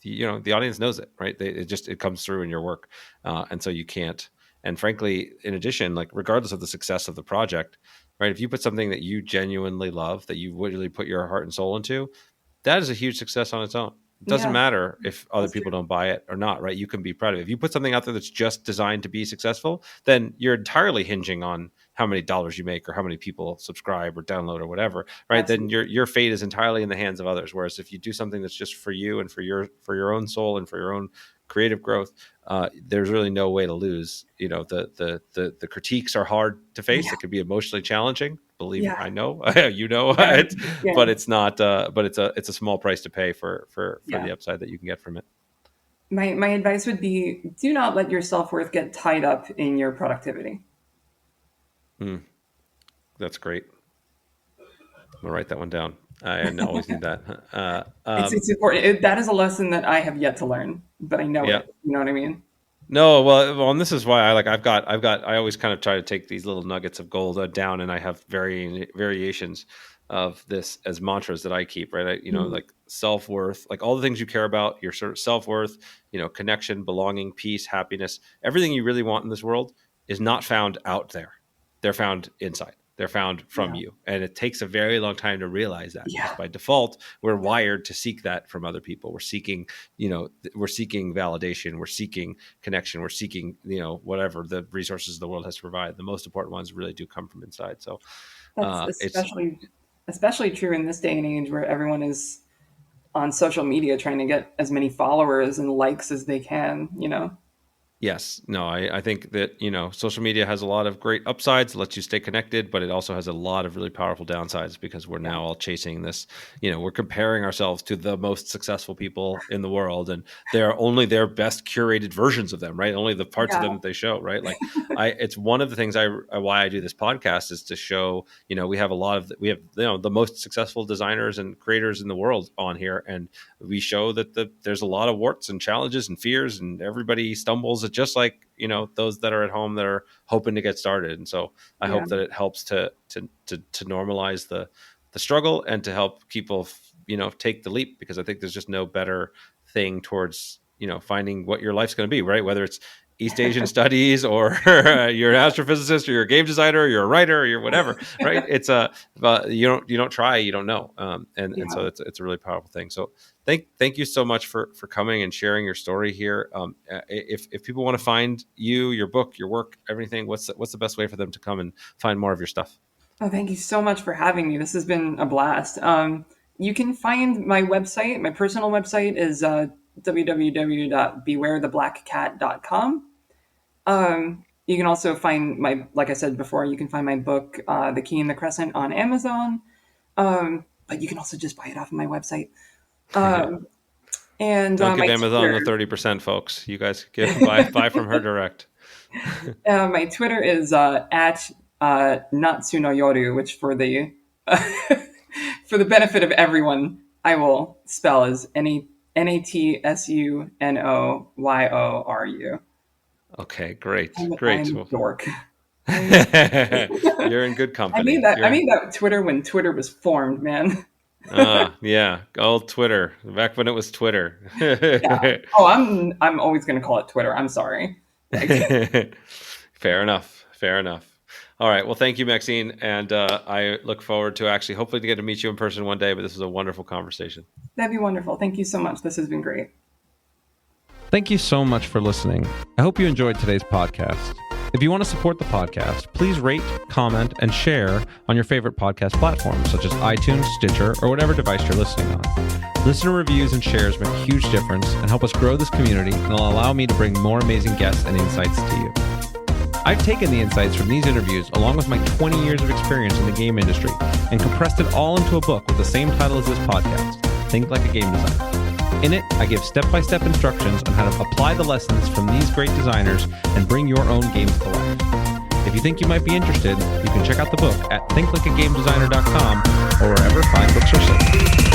the audience knows it, right? It comes through in your work, and so you can't. And frankly, in addition, like regardless of the success of the project, right? If you put something that you genuinely love, that you really put your heart and soul into, that is a huge success on its own. It doesn't Yeah. matter if other That's people true. don't buy it or not, right? You can be proud of it. If you put something out there that's just designed to be successful, then you're entirely hinging on how many dollars you make or how many people subscribe or download or whatever, right? Then Absolutely. your fate is entirely in the hands of others. Whereas if you do something that's just for you and for your own soul and for your own creative growth, there's really no way to lose. The critiques are hard to face. Yeah. It can be emotionally challenging. Believe me, Yeah. I know, you know Yeah. it, Yeah. but it's not. But it's a small price to pay for Yeah. the upside that you can get from it. My advice would be do not let your self-worth get tied up in your productivity. Mm, that's great. I'm gonna write that one down. I always need that. It's important. That is a lesson that I have yet to learn, but I know Yeah. it. You know what I mean? No, well, and this is why I always kind of try to take these little nuggets of gold down, and I have varying variations of this as mantras that I keep, right? Mhm. Like self-worth, like all the things you care about, your sort of self-worth, connection, belonging, peace, happiness, everything you really want in this world is not found out there. They're found inside. They're found from Yeah. you. And it takes a very long time to realize that because Yeah. by default, we're wired to seek that from other people. We're seeking, we're seeking validation. We're seeking connection. We're seeking, whatever the resources the world has to provide. The most important ones really do come from inside. So That's it's especially true in this day and age where everyone is on social media trying to get as many followers and likes as they can, you know? Yes. No, I think that, social media has a lot of great upsides, lets you stay connected, but it also has a lot of really powerful downsides because we're Yeah. now all chasing this, we're comparing ourselves to the most successful people in the world, and they're only their best curated versions of them, right? Only the parts of Yeah. them that they show, right? Like it's one of the things why I do this podcast is to show, we have the most successful designers and creators in the world on here. And we show that there's a lot of warts and challenges and fears, and everybody stumbles at just like those that are at home that are hoping to get started. And so I Yeah. hope that it helps to normalize the struggle and to help people take the leap, because I think there's just no better thing towards finding what your life's going to be, right? Whether it's East Asian studies or you're an astrophysicist or you're a game designer or you're a writer or you're whatever, right? It's but you don't try, you don't know. And so it's a really powerful thing. So thank you so much for coming and sharing your story here. If people want to find you, your book, your work, everything, what's the best way for them to come and find more of your stuff? Oh, thank you so much for having me. This has been a blast. You can find my website. My personal website is www.bewaretheblackcat.com. You can also find like I said before, you can find my book, The Key and the Crescent, on Amazon. But you can also just buy it off of my website. And Don't give my Amazon the Twitter, 30%, folks. You guys buy from her direct. my Twitter is at Natsunoyoru, which for the for the benefit of everyone, I will spell as Natsunoyoru. Okay, great. I'm a Well, dork. you're in good I made company. that. I made that Twitter when Twitter was formed, man. Yeah, old Twitter, back when it was Twitter. Yeah. Oh, I'm always gonna call it Twitter. I'm sorry. Like, Fair enough. All right. Well, thank you, Maxine. And I look forward to actually hopefully to get to meet you in person one day, but this was a wonderful conversation. That'd be wonderful. Thank you so much. This has been great. Thank you so much for listening. I hope you enjoyed today's podcast. If you want to support the podcast, please rate, comment, and share on your favorite podcast platforms, such as iTunes, Stitcher, or whatever device you're listening on. Listener reviews and shares make a huge difference and help us grow this community, and will allow me to bring more amazing guests and insights to you. I've taken the insights from these interviews, along with my 20 years of experience in the game industry, and compressed it all into a book with the same title as this podcast, Think Like a Game Designer. In it, I give step-by-step instructions on how to apply the lessons from these great designers and bring your own games to life. If you think you might be interested, you can check out the book at thinklikeagamedesigner.com or wherever fine books are sold.